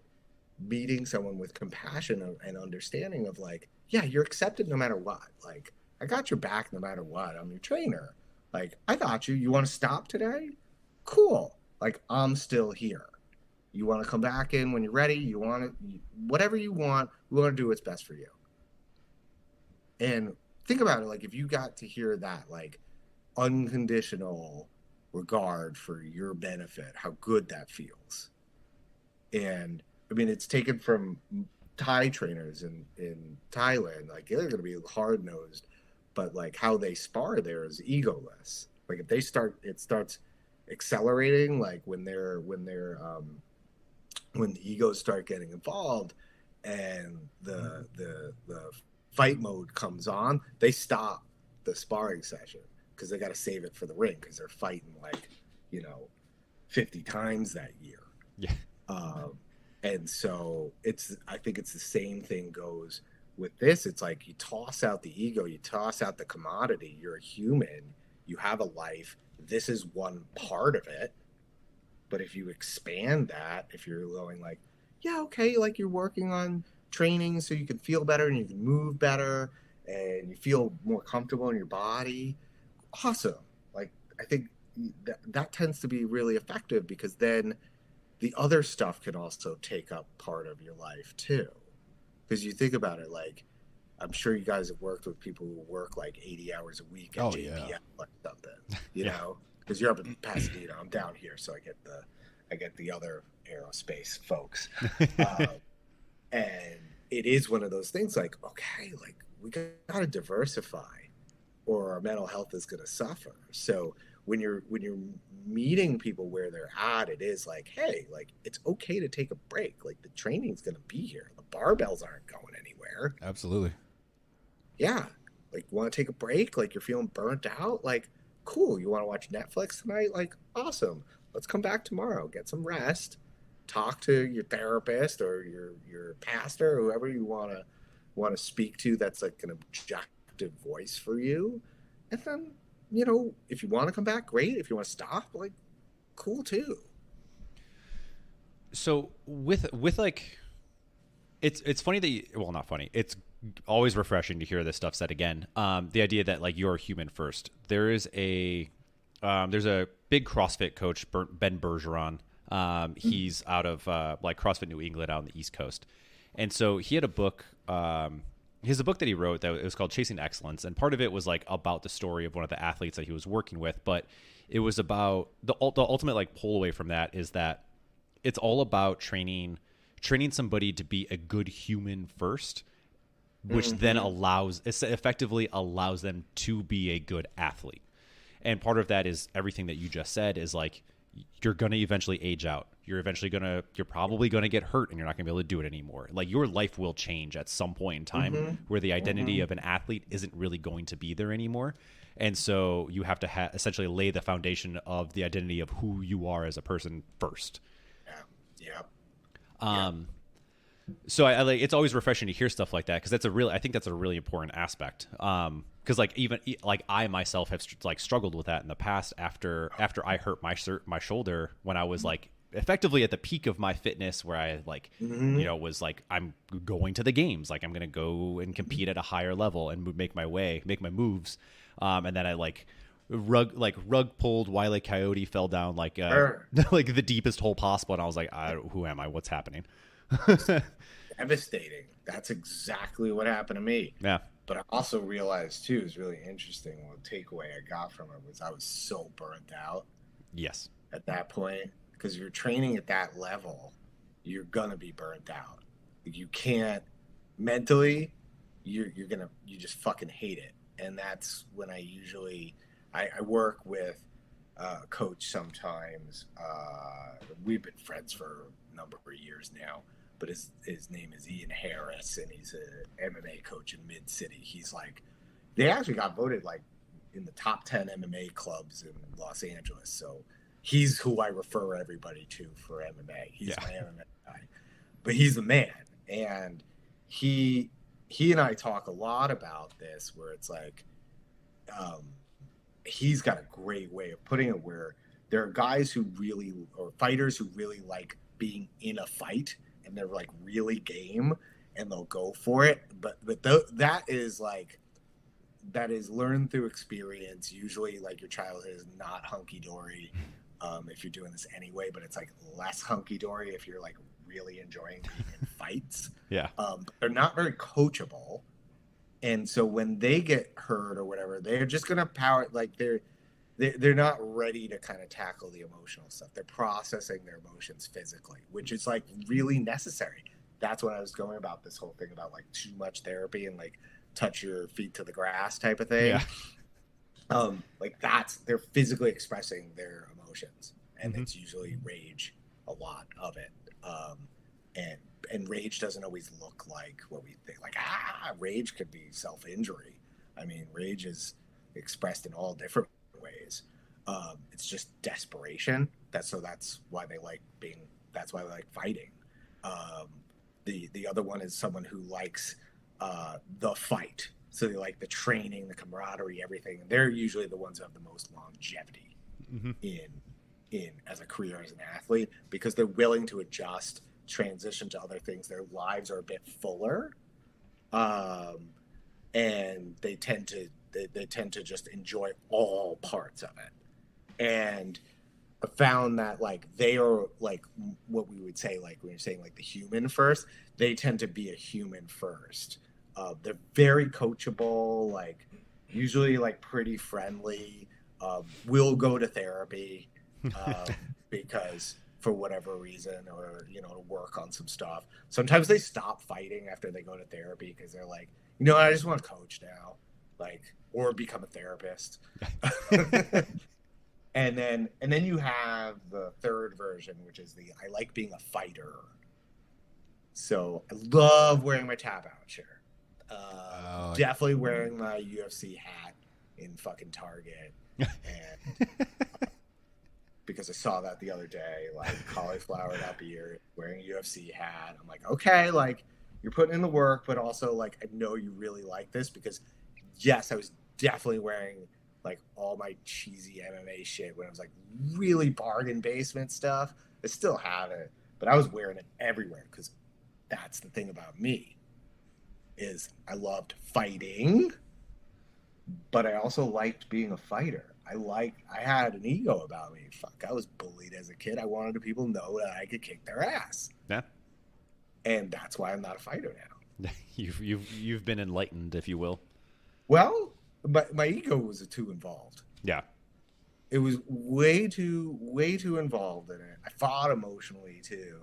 meeting someone with compassion and understanding of like, yeah, you're accepted no matter what. Like, I got your back no matter what. I'm your trainer. Like, I got you. You want to stop today? Cool. Like, I'm still here. You want to come back in when you're ready. You want to, whatever you want, we want to do what's best for you. And think about it. Like, if you got to hear that, like, unconditional regard for your benefit, how good that feels. And I mean, it's taken from Thai trainers in Thailand. Like, they're going to be hard nosed, but like how they spar there is egoless. Like, if they start, it starts accelerating. Like when the egos start getting involved and the fight mode comes on, they stop the sparring session because they got to save it for the ring because they're fighting like, 50 times that year. Yeah. And so I think it's the same thing goes with this. It's like you toss out the ego, you toss out the commodity. You're a human. You have a life. This is one part of it. But if you expand that, if you're going like, yeah, okay, like you're working on training so you can feel better and you can move better and you feel more comfortable in your body, awesome. Like, I think that tends to be really effective because then the other stuff can also take up part of your life too. Because you think about it, like, I'm sure you guys have worked with people who work like 80 hours a week at JPL or something, you know, because you're up in Pasadena, I'm down here, so I get the other aerospace folks. And it is one of those things like, okay, like we got to diversify or our mental health is going to suffer. So when you're meeting people where they're at, it is like, hey, like it's okay to take a break. Like the training's going to be here. The barbells aren't going anywhere. Absolutely. Yeah. Like, want to take a break? Like, you're feeling burnt out? Like, cool. You want to watch Netflix tonight? Like, awesome. Let's come back tomorrow. Get some rest. Talk to your therapist or your pastor or whoever you want to speak to that's like an objective voice for you. And then, if you want to come back, great. If you want to stop, like, cool too. So with like, it's funny that well, not funny. It's always refreshing to hear this stuff said again. The idea that like you're human first. There's a big CrossFit coach, Ben Bergeron. He's out of like CrossFit New England out on the East Coast. And so he had a book, he has a book that he wrote that it was called Chasing Excellence. And part of it was like about the story of one of the athletes that he was working with. But it was about the ultimate like pull away from that is that it's all about training somebody to be a good human first, which then effectively allows them to be a good athlete. And part of that is everything that you just said is like, you're going to eventually age out. You're probably going to get hurt, and you're not going to be able to do it anymore. Like, your life will change at some point in time where the identity of an athlete isn't really going to be there anymore. And so you have to essentially lay the foundation of the identity of who you are as a person first. Yeah. So I like, it's always refreshing to hear stuff like that, because I think that's a really important aspect. Because like, even like, I myself have struggled with that in the past after I hurt my shoulder when I was like effectively at the peak of my fitness, where I like was like, I'm going to the games, like I'm gonna go and compete at a higher level and make my moves, and then I rug pulled, Wile E. Coyote fell down like like the deepest hole possible, and I was like, who am I? What's happening? Devastating. That's exactly what happened to me. Yeah. But I also realized too, is really interesting. One takeaway I got from it was I was so burnt out. Yes. At that point, because you're training at that level, you're gonna be burnt out. You can't mentally. You just fucking hate it. And that's when I usually I work with a coach sometimes. We've been friends for a number of years now, but his name is Ian Harris, and he's an MMA coach in Mid-City. He's like, they actually got voted like in the top 10 MMA clubs in Los Angeles. So he's who I refer everybody to for MMA. He's my MMA guy, but he's the man. And he and I talk a lot about this, where it's like, he's got a great way of putting it, where there are guys or fighters who really like being in a fight, and they're like really game, and they'll go for it. But that is learned through experience. Usually, like, your childhood is not hunky dory if you're doing this anyway, but it's like less hunky dory if you're like really enjoying being in fights. Yeah. They're not very coachable. And so when they get hurt or whatever, they're just gonna power. Like, they're not ready to kind of tackle the emotional stuff. They're processing their emotions physically, which is like really necessary. That's when I was going about this whole thing about like too much therapy and like touch your feet to the grass type of thing. Yeah. Like, they're physically expressing their emotions, and it's usually rage, a lot of it. And rage doesn't always look like what we think. Like, rage could be self-injury. I mean, rage is expressed in all different ways. It's just desperation. That's why they like fighting. The other one is someone who likes the fight. So they like the training, the camaraderie, everything. And they're usually the ones who have the most longevity in as a career, as an athlete, because they're willing to adjust, transition to other things. Their lives are a bit fuller, and they tend to just enjoy all parts of it. And I found that like they are like what we would say, like when you're saying like the human first, they tend to be a human first. They're very coachable, like usually like pretty friendly. Will go to therapy because for whatever reason, or to work on some stuff. Sometimes they stop fighting after they go to therapy because they're like, I just want to coach now, like, or become a therapist. And then you have the third version, which is I like being a fighter. So I love wearing my tap out shirt. Definitely wearing my UFC hat in fucking Target. And because I saw that the other day, like cauliflowered up ear, wearing a UFC hat. I'm like, okay, like you're putting in the work, but also like I know you really like this, because yes, I was definitely wearing like all my cheesy MMA shit when I was like really bargain basement stuff. I still have it, but I was wearing it everywhere, because that's the thing about me, is I loved fighting, but I also liked being a fighter. I had an ego about me. Fuck, I was bullied as a kid. I wanted people to know that I could kick their ass. Yeah. And that's why I'm not a fighter now. You've been enlightened, if you will. Well, but my ego was too involved. Yeah. It was way too involved in it. I fought emotionally too.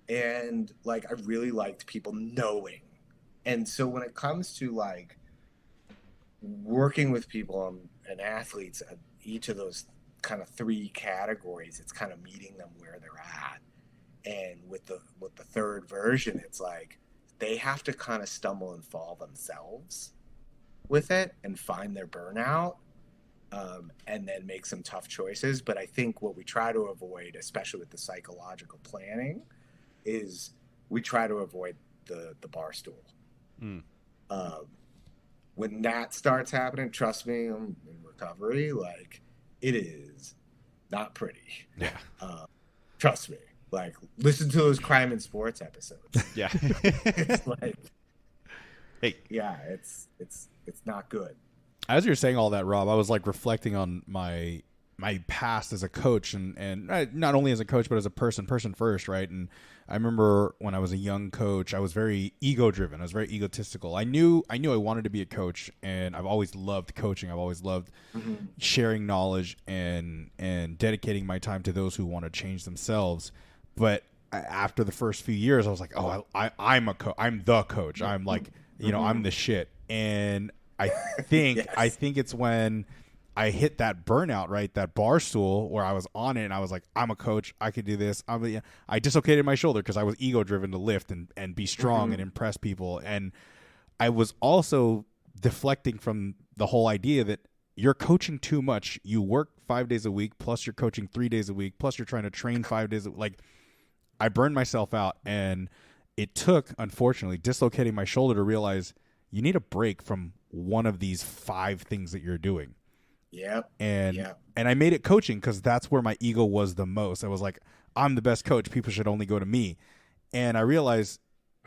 And like I really liked people knowing. And so when it comes to like working with people and athletes at each of those kind of three categories. It's kind of meeting them where they're at. And with the third version, it's like they have to kind of stumble and fall themselves with it and find their burnout, and then make some tough choices. But I think what we try to avoid, especially with the psychological planning, is we try to avoid the bar stool. When that starts happening, trust me, I'm in recovery. Like, it is not pretty. Yeah. Trust me. Like, listen to those crime and sports episodes. Yeah. It's like, hey, yeah, it's not good. As you're saying all that, Rob, I was like reflecting on my past as a coach, and not only as a coach but as a person first, right? And I remember when I was a young coach, I was very ego driven. I was very egotistical. I knew I wanted to be a coach, and I've always loved coaching. I've always loved sharing knowledge and dedicating my time to those who want to change themselves. But after the first few years, I was like, oh, I'm the coach. I'm like, I'm the shit. And I think Yes. I think it's when I hit that burnout, right? That bar stool where I was on it and I was like, I'm a coach. I could do this. I dislocated my shoulder because I was ego driven to lift and be strong and impress people. And I was also deflecting from the whole idea that you're coaching too much. You work 5 days a week, plus you're coaching 3 days a week, plus you're trying to train 5 days. Like, I burned myself out, and it took, unfortunately, dislocating my shoulder to realize you need a break from one of these 5 things that you're doing. Yep. And I made it coaching because that's where my ego was the most. I was like, I'm the best coach. People should only go to me. And I realized,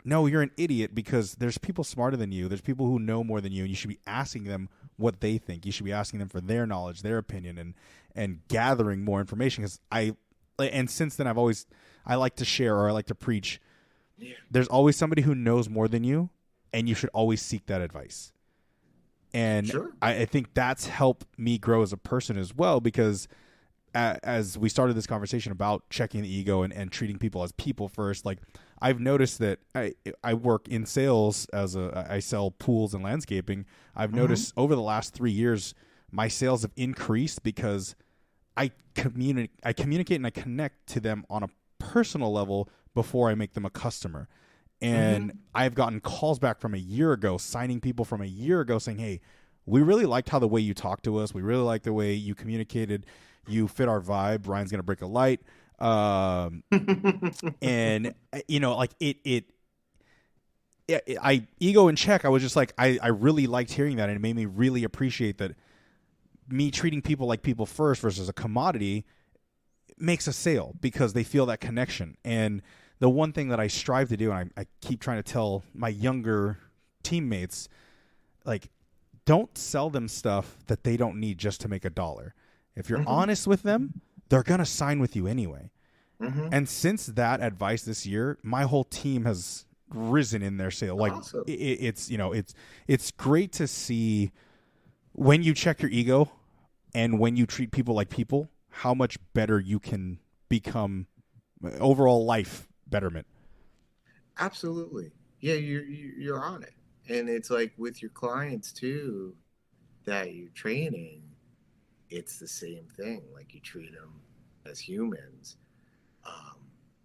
no, you're an idiot, because there's people smarter than you. There's people who know more than you, and you should be asking them what they think. You should be asking them for their knowledge, their opinion, and gathering more information. And since then, I like to share, or I like to preach. Yeah. There's always somebody who knows more than you, and you should always seek that advice. And sure. I think that's helped me grow as a person as well, because as we started this conversation about checking the ego and treating people as people first, like, I've noticed that I work in sales I sell pools and landscaping. I've noticed over the last 3 years, my sales have increased because I communicate and I connect to them on a personal level before I make them a customer. And I've gotten calls back from a year ago, signing people from a year ago saying, hey, we really liked how the way you talked to us. We really liked the way you communicated. You fit our vibe. Ryan's going to break a light. And, like I ego in check. I was just like, I really liked hearing that. And it made me really appreciate that me treating people like people first versus a commodity makes a sale, because they feel that connection. And the one thing that I strive to do, and I keep trying to tell my younger teammates, like, don't sell them stuff that they don't need just to make $1. If you're honest with them, they're going to sign with you anyway. And since that advice this year, my whole team has risen in their sale. Like, awesome. It's great to see when you check your ego and when you treat people like people, how much better you can become overall life betterment. Absolutely. Yeah, you're on it. And it's like with your clients too that you're training, it's the same thing. Like, you treat them as humans.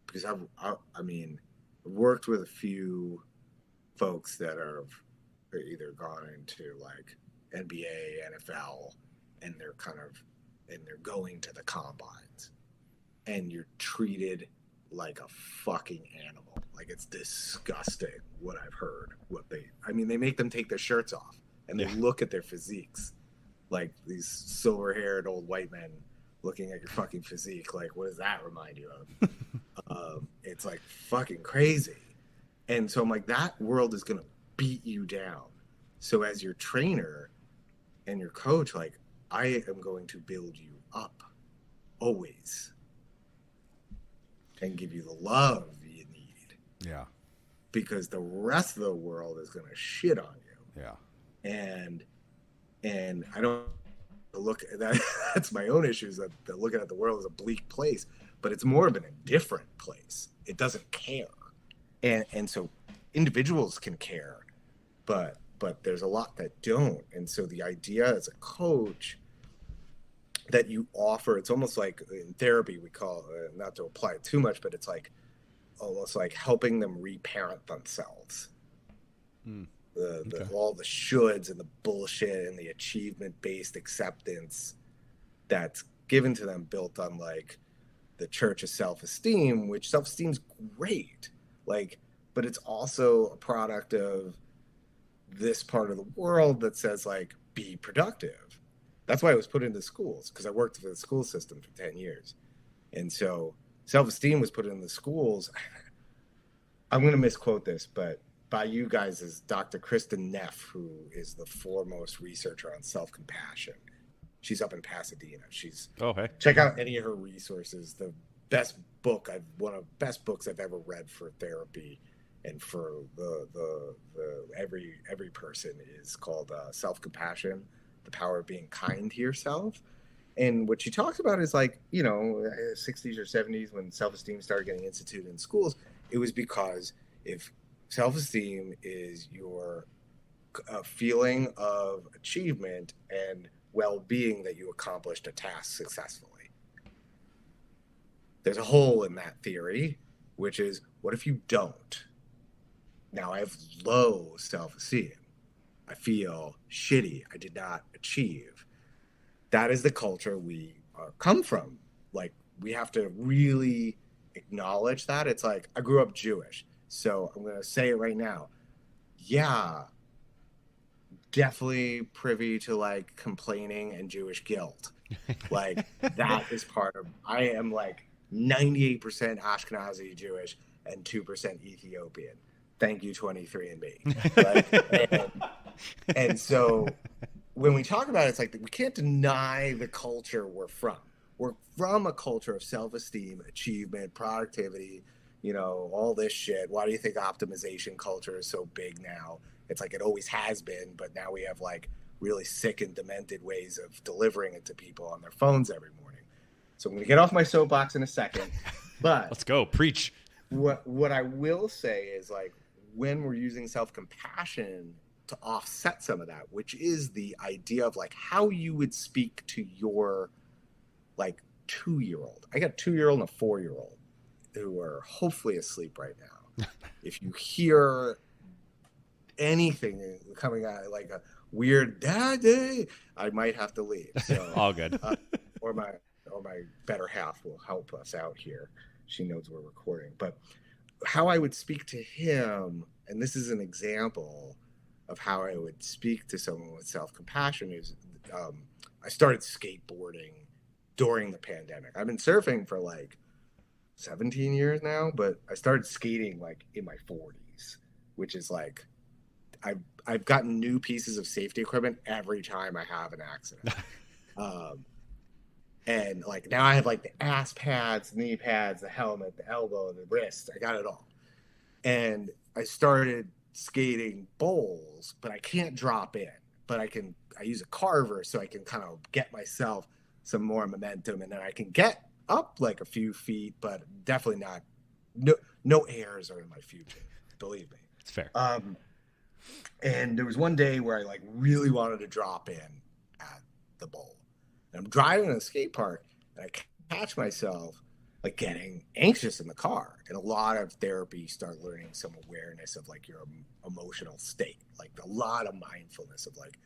Because I've worked with a few folks that are either gone into like NBA, NFL, and they're going to the combines, and you're treated like a fucking animal. Like, it's disgusting what I've heard. They make them take their shirts off, and they look at their physiques like these silver-haired old white men looking at your fucking physique. Like, what does that remind you of? It's like fucking crazy. And so I'm like, that world is gonna beat you down. So as your trainer and your coach, like, I am going to build you up always and give you the love you need. Yeah. Because the rest of the world is going to shit on you. Yeah. And I don't look at that. That's my own issues, that looking at the world as a bleak place, but it's more of an indifferent place. It doesn't care. And so individuals can care, but there's a lot that don't. And so the idea as a coach that you offer. It's almost like in therapy, we call not to apply it too much, but it's like almost like helping them reparent themselves. All the shoulds and the bullshit and the achievement-based acceptance that's given to them, built on like the church of self-esteem, which self-esteem's great, like, but it's also a product of this part of the world that says like, be productive. That's why I was put into schools, because I worked for the school system for 10 years. And so self-esteem was put in the schools. I'm going to misquote this, but by you guys is Dr. Kristen Neff, who is the foremost researcher on self-compassion. She's up in Pasadena. Check out any of her resources. The best book one of the best books I've ever read for therapy and for every person is called Self-Compassion, The Power of Being Kind to Yourself. And what she talks about is like, 60s or 70s when self-esteem started getting instituted in schools, it was because if self-esteem is your feeling of achievement and well-being that you accomplished a task successfully. There's a hole in that theory, which is, what if you don't? Now I have low self-esteem. I feel shitty. I did not achieve. That is the culture we come from. Like, we have to really acknowledge that. It's like, I grew up Jewish, so I'm going to say it right now. Yeah, definitely privy to like complaining and Jewish guilt. Like, that is part of, I am like 98% Ashkenazi Jewish and 2% Ethiopian. Thank you, 23andMe. Like, and so when we talk about it, it's like, we can't deny the culture we're from. We're from a culture of self-esteem, achievement, productivity, all this shit. Why do you think optimization culture is so big now? It's like, it always has been, but now we have like really sick and demented ways of delivering it to people on their phones every morning. So I'm going to get off my soapbox in a second, but let's go preach. What I will say is, like, when we're using self-compassion to offset some of that, which is the idea of like how you would speak to your like 2-year-old. I got a 2-year-old and a 4-year-old who are hopefully asleep right now. If you hear anything coming out like a weird daddy, I might have to leave. So all good. Or my better half will help us out here. She knows we're recording. But how I would speak to him, and this is an example of how I would speak to someone with self-compassion, is I started skateboarding during the pandemic. I've been surfing for like 17 years now, but I started skating like in my 40s, which is like, I've gotten new pieces of safety equipment every time I have an accident. And like, now I have like the ass pads, knee pads, the helmet, the elbow, the wrist. I got it all. And I started skating bowls, but I can't drop in. But I use a carver so I can kind of get myself some more momentum, and then I can get up like a few feet, but definitely not. No airs are in my future. Believe me. It's fair. And there was one day where I like really wanted to drop in at the bowl. And I'm driving in a skate park, and I catch myself like getting anxious in the car. And a lot of therapy, you start learning some awareness of like your emotional state, like a lot of mindfulness of like,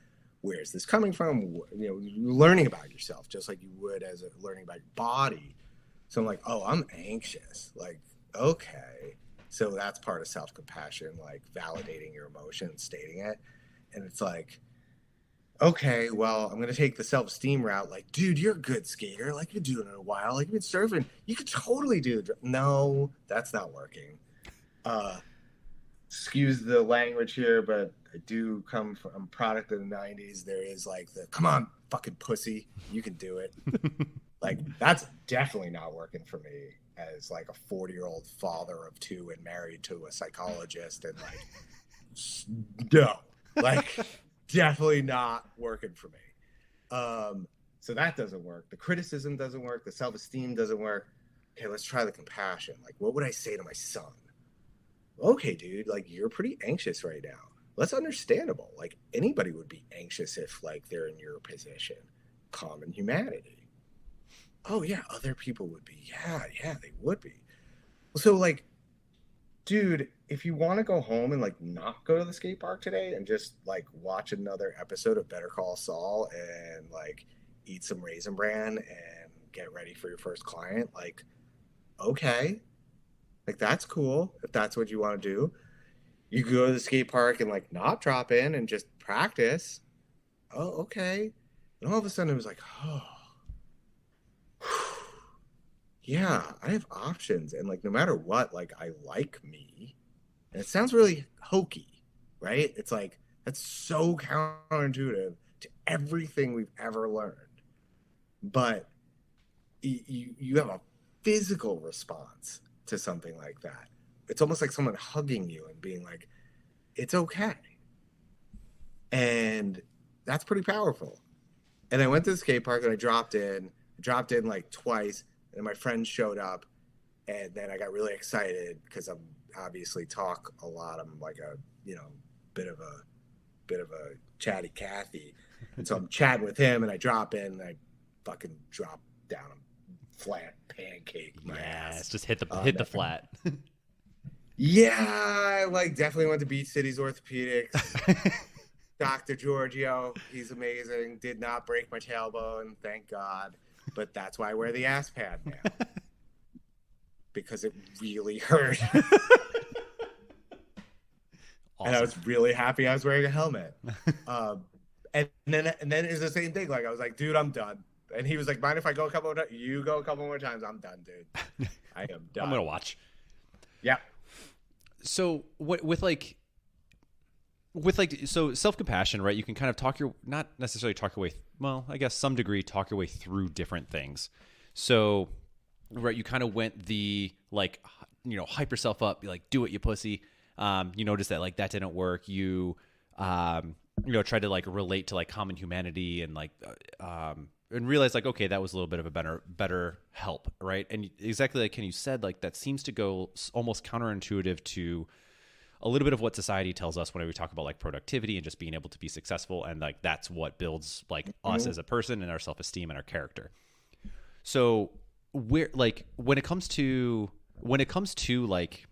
where is this coming from? You're learning about yourself just like you would as learning about your body. So I'm like, oh, I'm anxious. Like, okay. So that's part of self-compassion, like validating your emotions, stating it. And it's like, okay, well, I'm going to take the self-esteem route. Like, dude, you're a good skater. Like, you're doing it a while. Like, you've been surfing. You could totally do it. No, that's not working. Excuse the language here, but I do come from a product of the 90s. There is like the, come on, fucking pussy. You can do it. Like, that's definitely not working for me as like a 40-year-old father of 2 and married to a psychologist. And like, no, like, definitely not working for me. So that doesn't work. The criticism doesn't work. The self-esteem doesn't work. Okay, let's try the compassion. Like, what would I say to my son? Okay, dude, like, you're pretty anxious right now. That's understandable. Like, anybody would be anxious if like they're in your position. Common humanity. oh yeah, other people would be. Yeah, they would be. So like, dude, if you want to go home and like not go to the skate park today and just like watch another episode of Better Call Saul and like eat some Raisin Bran and get ready for your first client, like, okay, like that's cool if that's what you want to do. You go to the skate park and like not drop in and just practice. Oh, okay. And all of a sudden it was like, oh, yeah, I have options. And like, no matter what, like, I like me. And it sounds really hokey, right? It's like, that's so counterintuitive to everything we've ever learned. But you have a physical response to something like that. It's almost like someone hugging you and being like, it's okay. And that's pretty powerful. And I went to the skate park and I dropped in like twice, and my friends showed up, and then I got really excited because I'm obviously talk a lot. I'm like a, bit of a chatty Cathy. And so I'm chatting with him, and I drop in and I fucking drop down a flat pancake my ass. Just hit the flat. Yeah, I like definitely went to Beach City's Orthopedics. Dr. Giorgio, he's amazing. Did not break my tailbone, thank God. But that's why I wear the ass pad now. Because it really hurt. Awesome. And I was really happy I was wearing a helmet. And then it was the same thing. Like, I was like, dude, I'm done. And he was like, mind if I go a couple more times? You go a couple more times, I'm done, dude. I am done. I'm going to watch. Yeah. So so self-compassion, right? You can kind of not necessarily talk your way, well, I guess some degree talk your way through different things. So, right, you kind of went the like, hype yourself up, be like, do it, you pussy. You notice that like that didn't work. You, tried to like relate to like common humanity and like, and realize like, okay, that was a little bit of a better help, right? And exactly like Ken, you said, like that seems to go almost counterintuitive to a little bit of what society tells us whenever we talk about like productivity and just being able to be successful, and like that's what builds like us as a person and our self-esteem and our character. So where like when it comes to like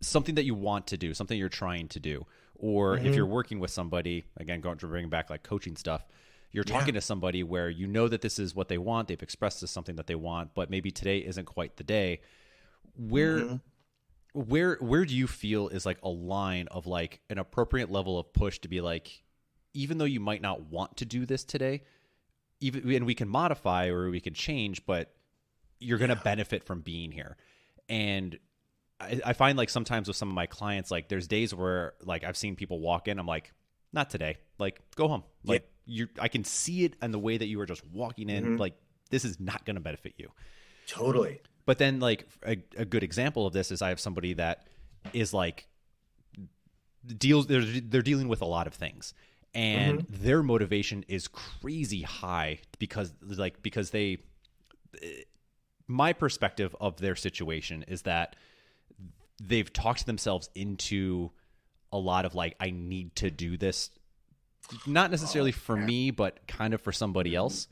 something that you want to do, something you're trying to do, or if you're working with somebody, again, going to bring back like coaching stuff, you're talking to somebody where you know that this is what they want, they've expressed this something that they want, but maybe today isn't quite the day. Where do you feel is like a line of like an appropriate level of push to be like, even though you might not want to do this today, and we can modify or we can change, but you're going to benefit from being here. And I find like sometimes with some of my clients, like there's days where like I've seen people walk in, I'm like, not today, like go home. Like I can see it in the way that you were just walking in. Like this is not going to benefit you. Totally. But then like a good example of this is I have somebody that is like they're dealing with a lot of things, and their motivation is crazy high because they, my perspective of their situation is that they've talked themselves into a lot of like, I need to do this, not necessarily for me, but kind of for somebody else.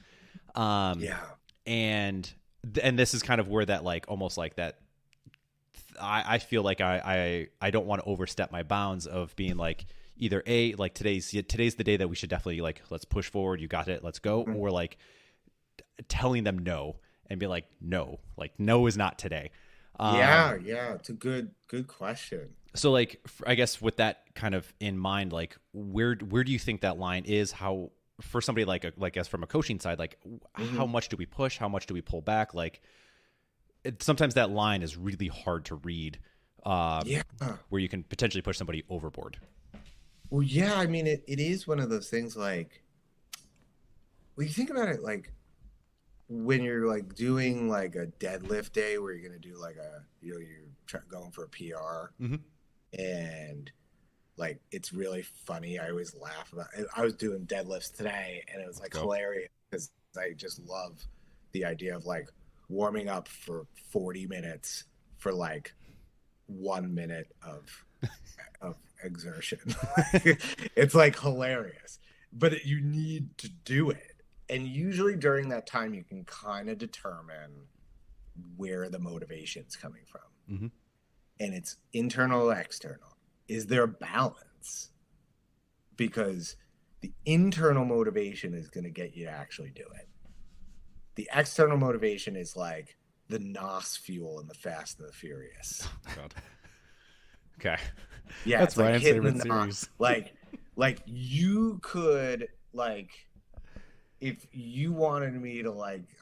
And this is kind of where that like almost like that I feel like I don't want to overstep my bounds of being like either like today's the day that we should definitely like, let's push forward, you got it, let's go, or like telling them no and be like, no is not today. It's a good question. So like I guess with that kind of in mind, like where do you think that line is? How for somebody like us from a coaching side, like how much do we push? How much do we pull back? Like sometimes that line is really hard to read, where you can potentially push somebody overboard. Well, yeah, I mean, it is one of those things like, when you think about it, like when you're like doing like a deadlift day where you're going to do like you're going for a PR and like, it's really funny. I always laugh about it. I was doing deadlifts today and it was like hilarious because I just love the idea of like warming up for 40 minutes for like 1 minute of exertion. It's like hilarious, but you need to do it. And usually during that time, you can kind of determine where the motivation's coming from. Mm-hmm. And it's internal or external. Is there a balance? Because the internal motivation is going to get you to actually do it. The external motivation is like the NOS fuel in the Fast and the Furious. God. Okay. Yeah, that's it's like Ryan's hitting favorite the series. NOS. Like you could if you wanted me to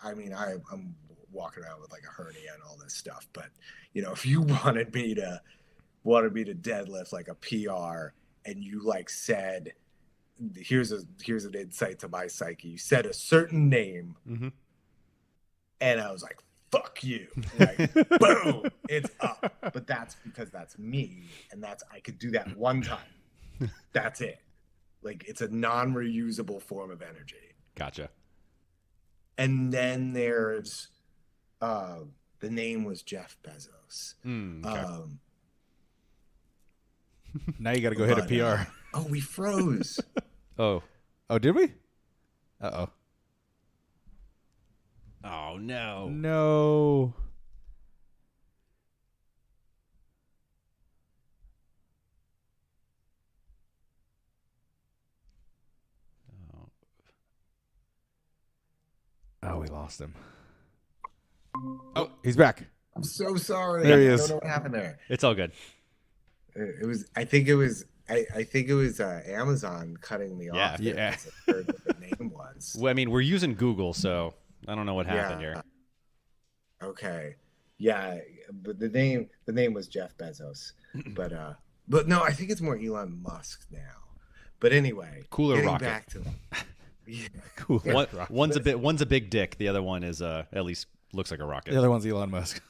I'm walking around with like a hernia and all this stuff, but if you wanted me to deadlift like a PR and you said, here's an insight to my psyche. You said a certain name, mm-hmm. and I was like, fuck you. Boom, it's up. But that's because that's me, and I could do that one time. That's it. It's a non-reusable form of energy. Gotcha. And then there's the name was Jeff Bezos. Okay. Now you got to go hit a PR. We froze. Oh, did we? Uh-oh. Oh, no. No. Oh, we lost him. Oh, he's back. I'm so sorry. There he is. I don't know what happened there. It's all good. It was. I think it was Amazon cutting me off. Yeah. I heard what the name was. Well, I mean, we're using Google, so I don't know what happened here. Okay. Yeah, but the name was Jeff Bezos, but no, I think it's more Elon Musk now. But anyway, cooler rocket. Back to them. Yeah. Cool. One's a big dick. The other one is at least looks like a rocket. The other one's Elon Musk.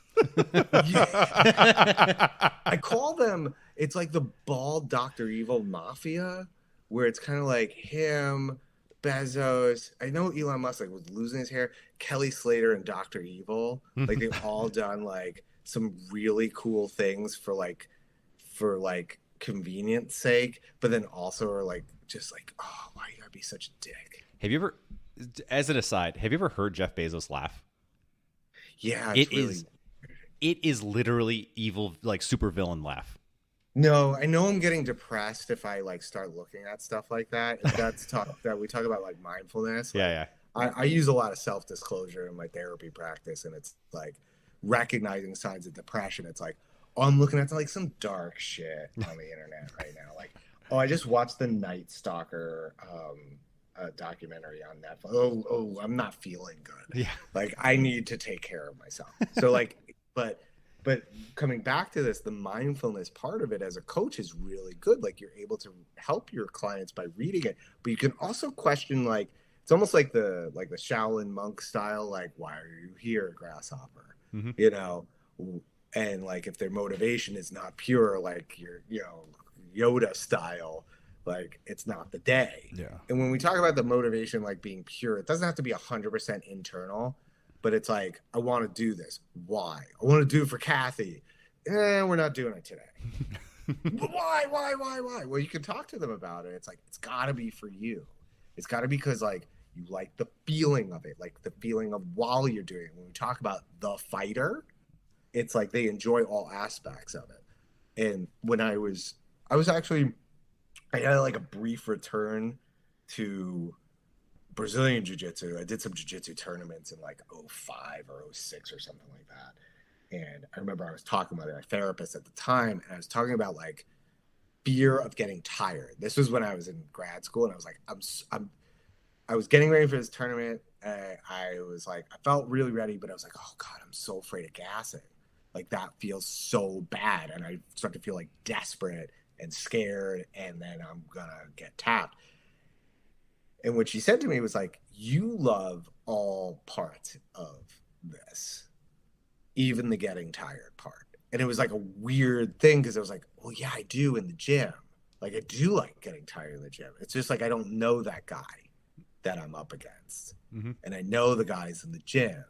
I call them. It's like the bald Dr. Evil mafia, where it's kind of like him, Bezos. I know Elon Musk was losing his hair. Kelly Slater and Dr. Evil, they've all done some really cool things for convenience sake, but then also are oh, why you gotta be such a dick? Have you ever, as an aside, heard Jeff Bezos laugh? Yeah, it is literally evil, super villain laugh. No, I know I'm getting depressed if I start looking at stuff like that. If that's that we talk about mindfulness. Yeah. I use a lot of self-disclosure in my therapy practice, and it's recognizing signs of depression. It's I'm looking at some dark shit on the internet right now. I just watched the Night Stalker documentary on Netflix. Oh, I'm not feeling good. Yeah. I need to take care of myself. So but coming back to this, the mindfulness part of it as a coach is really good. You're able to help your clients by reading it, but you can also question it's almost like the Shaolin monk style, why are you here, grasshopper? Mm-hmm. And if their motivation is not pure, your Yoda style, it's not the day. Yeah. And when we talk about the motivation being pure, it doesn't have to be 100% internal, but it's I want to do this. Why? I want to do it for Kathy. We're not doing it today. Why? Well, you can talk to them about it. It's it's got to be for you. It's got to be because you like the feeling of it, the feeling of while you're doing it. When we talk about the fighter, it's they enjoy all aspects of it. And when I had a brief return to Brazilian Jiu-Jitsu. I did some Jiu-Jitsu tournaments in 05 or 06 or something like that. And I remember I was talking with my therapist at the time, and I was talking about fear of getting tired. This was when I was in grad school, and I was I was getting ready for this tournament. I felt really ready, but I was oh God, I'm so afraid of gassing. That feels so bad. And I start to feel desperate and scared, and then I'm gonna get tapped. And what she said to me was you love all parts of this, even the getting tired part. And it was a weird thing, because I was well, yeah, I do in the gym. I do like getting tired in the gym. It's just I don't know that guy that I'm up against. Mm-hmm. And I know the guys in the gym.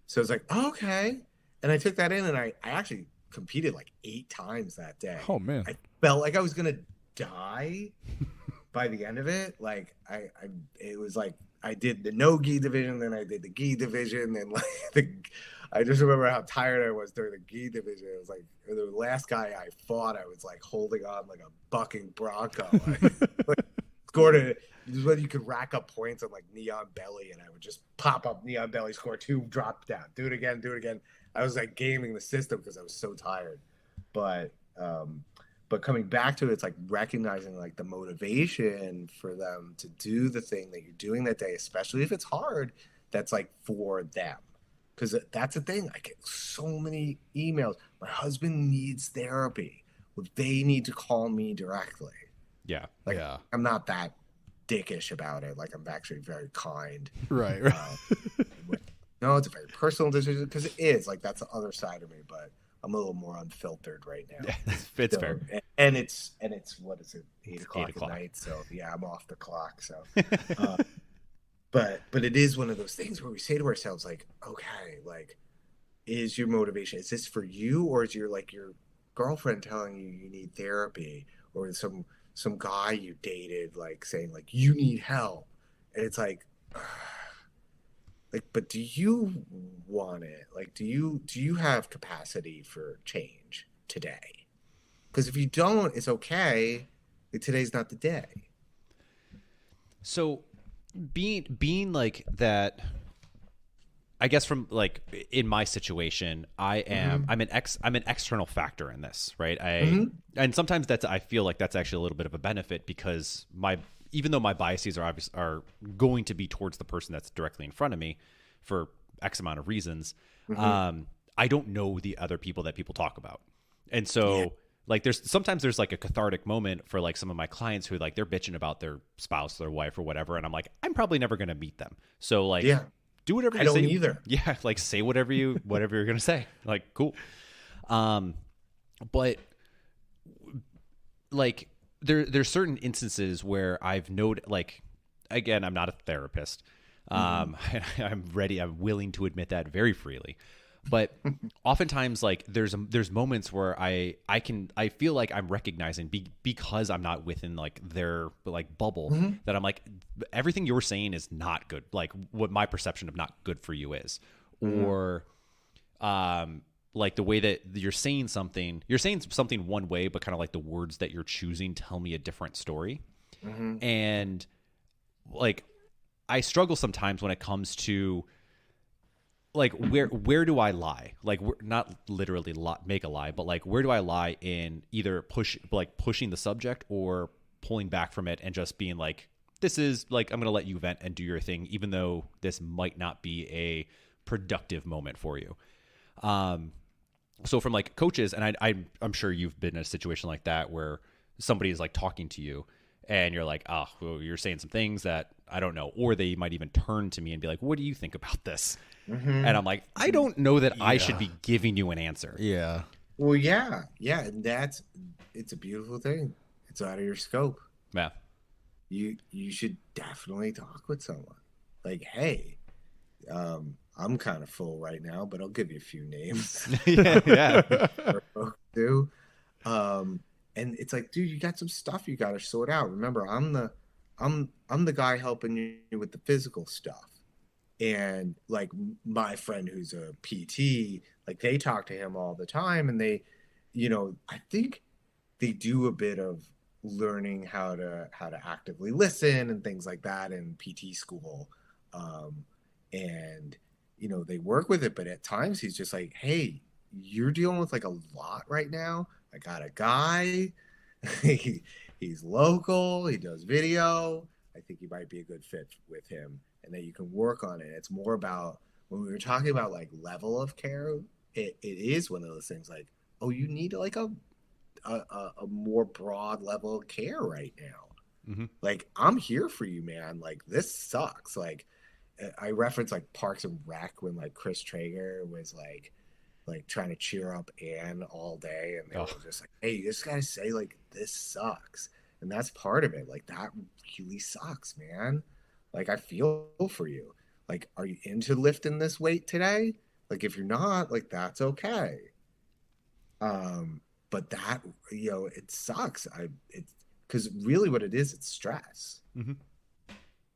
So it's okay. And I took that in, and I actually competed 8 times that day. Oh, man. I felt like I was going to die by the end of it. It was I did the no gi division, then I did the gi division, and I just remember how tired I was during the gi division. It was like the last guy I fought, I was like holding on like a bucking bronco. Like, scored it. This is when you could rack up points on like Neon Belly, and I would just pop up Neon Belly, score 2, drop down, do it again, do it again. I was like gaming the system because I was so tired. But coming back to it, it's like recognizing like the motivation for them to do the thing that you're doing that day, especially if it's hard, that's like for them. Because that's the thing. I get so many emails. My husband needs therapy. Well, they need to call me directly. Yeah. Like, I'm not that dickish about it. Like, I'm actually very kind. Right. No, it's a very personal decision because it is. Like, that's the other side of me. But I'm a little more unfiltered right now. Yeah, it's fair. And it's what is it? 8 o'clock 8 o'clock at night. So yeah, I'm off the clock. So, but it is one of those things where we say to ourselves, like, okay, like, is your motivation? Is this for you, or is your girlfriend telling you need therapy, or some guy you dated like saying like you need help, and it's like. Like, but do you want it? Like, do you have capacity for change today? Because if you don't, it's okay. Like, today's not the day. So, being like that, I guess from like in my situation, I'm an external factor in this, right? And sometimes I feel like that's actually a little bit of a benefit because even though my biases are going to be towards the person that's directly in front of me for X amount of reasons, I don't know the other people that people talk about. And so like there's like a cathartic moment for like some of my clients who like they're bitching about their spouse, their wife or whatever. And I'm like, I'm probably never going to meet them. So like, do whatever you say. I don't either. Yeah. Like say whatever you're going to say. Like, cool. But like, there's certain instances where I've noted, like, again, I'm not a therapist. I'm willing to admit that very freely. But oftentimes, like, there's moments where I feel like I'm recognizing because I'm not within like their like bubble that I'm like, everything you're saying is not good. Like what my perception of not good for you is, or like the way that you're saying something one way, but kind of like the words that you're choosing tell me a different story. And like, I struggle sometimes when it comes to like, where do I lie? Like, not literally make a lie, but like, where do I lie in either pushing the subject or pulling back from it and just being like, this is like, I'm going to let you vent and do your thing, even though this might not be a productive moment for you. So from like coaches, and I'm sure you've been in a situation like that where somebody is like talking to you and you're like, oh, well, you're saying some things that I don't know. Or they might even turn to me and be like, what do you think about this? And I'm like, I don't know that I should be giving you an answer. Yeah. Well, yeah. And it's a beautiful thing. It's out of your scope. Yeah. You should definitely talk with someone. Like, hey, I'm kind of full right now, but I'll give you a few names. Yeah. Do. And it's like, dude, you got some stuff you got to sort out. Remember, I'm the guy helping you with the physical stuff. And like my friend who's a PT, like they talk to him all the time, and they, I think they do a bit of learning how to actively listen and things like that in PT school. And they work with it, but at times he's just like, hey, you're dealing with like a lot right now. I got a guy, he's local, he does video. I think you might be a good fit with him, and that you can work on it. It's more about, when we were talking about like level of care, it is one of those things like, oh, you need like a more broad level of care right now. Like, I'm here for you, man. Like, this sucks. Like, I reference like Parks and Rec when like Chris Traeger was like trying to cheer up Anne all day, and they were just like, hey, you just gotta say like, this sucks. And that's part of it. Like, that really sucks, man. Like, I feel for you. Like, are you into lifting this weight today? Like, if you're not, like, that's okay. But that, it sucks. It's because really what it is, it's stress.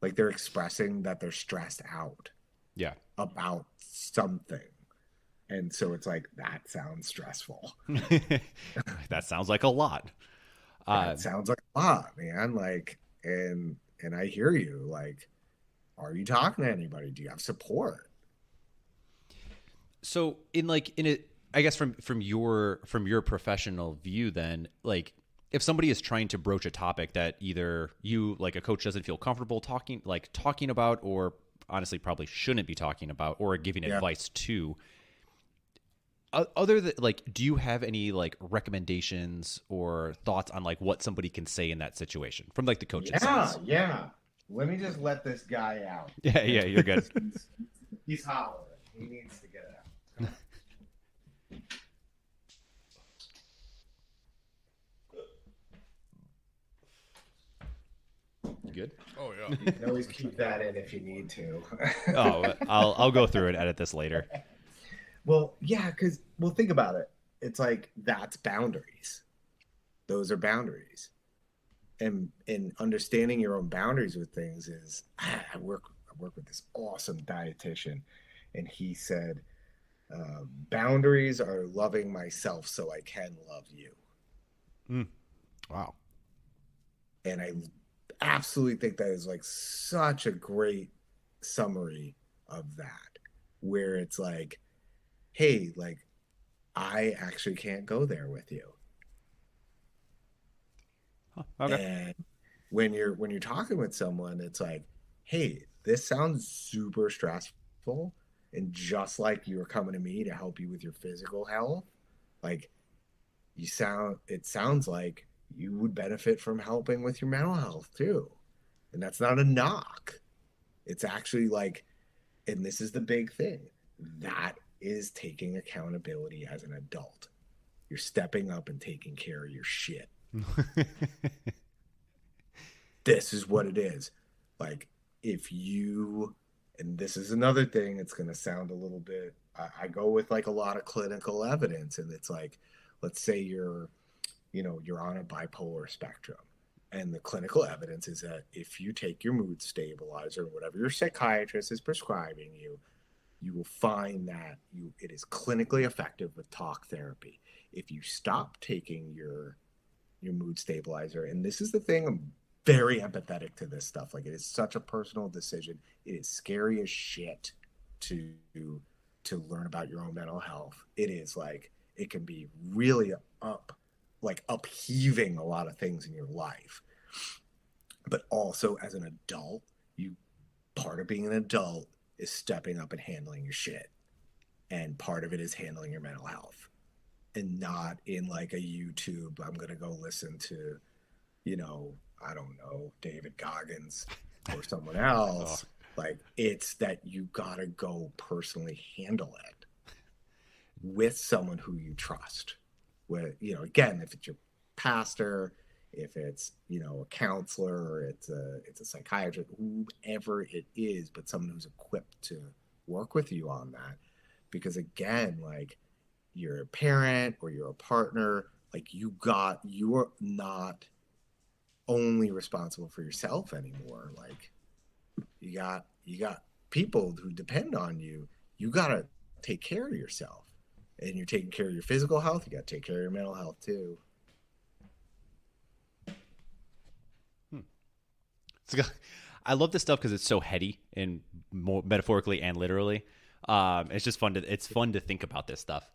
Like they're expressing that they're stressed out Yeah. about something. And so it's like, that sounds stressful. That sounds like a lot. That sounds like a lot, man. Like, and I hear you. Like, are you talking to anybody? Do you have support? So in it, I guess from your professional view, then, like, if somebody is trying to broach a topic that either you, like a coach, doesn't feel comfortable talking about, or honestly probably shouldn't be talking about, or giving advice to, other than, like, do you have any like recommendations or thoughts on like what somebody can say in that situation from like the coach's sense? Yeah. Let me just let this guy out. Yeah, you're good. He's hollering. He needs to get it out. You good? Oh yeah. You can always keep that in if you need to. Oh, I'll go through and edit this later. Well, yeah, because think about it. It's like, that's boundaries. Those are boundaries. And understanding your own boundaries with things is, I work with this awesome dietitian, and he said, boundaries are loving myself so I can love you. Wow. And I absolutely think that is like such a great summary of that, where it's like, hey, like, I actually can't go there with you. Okay. And when you're talking with someone, it's like, hey, this sounds super stressful, and just like you were coming to me to help you with your physical health, like, it sounds like you would benefit from helping with your mental health too. And that's not a knock. It's actually like, and this is the big thing, that is taking accountability as an adult. You're stepping up and taking care of your shit. This is what it is. Like, if you, and this is another thing, it's going to sound a little bit, I go with like a lot of clinical evidence, and it's like, let's say you're on a bipolar spectrum, and the clinical evidence is that if you take your mood stabilizer, whatever your psychiatrist is prescribing you, you will find that it is clinically effective with talk therapy. If you stop taking your mood stabilizer, and this is the thing, I'm very empathetic to this stuff. Like, it is such a personal decision. It is scary as shit to learn about your own mental health. It is like, it can be really upheaving a lot of things in your life. But also, as an adult, part of being an adult is stepping up and handling your shit. And part of it is handling your mental health. And not in like a YouTube, I'm going to go listen to, I don't know, David Goggins or someone else. Like, it's that you got to go personally handle it with someone who you trust. With, again, if it's your pastor, if it's, a counselor, or it's a psychiatrist, whoever it is, but someone who's equipped to work with you on that. Because again, like, you're a parent or you're a partner, like, you are not only responsible for yourself anymore. Like, you got people who depend on you. You got to take care of yourself, and you're taking care of your physical health. You got to take care of your mental health too. I love this stuff because it's so heady, and more metaphorically and literally. It's just fun to think about this stuff.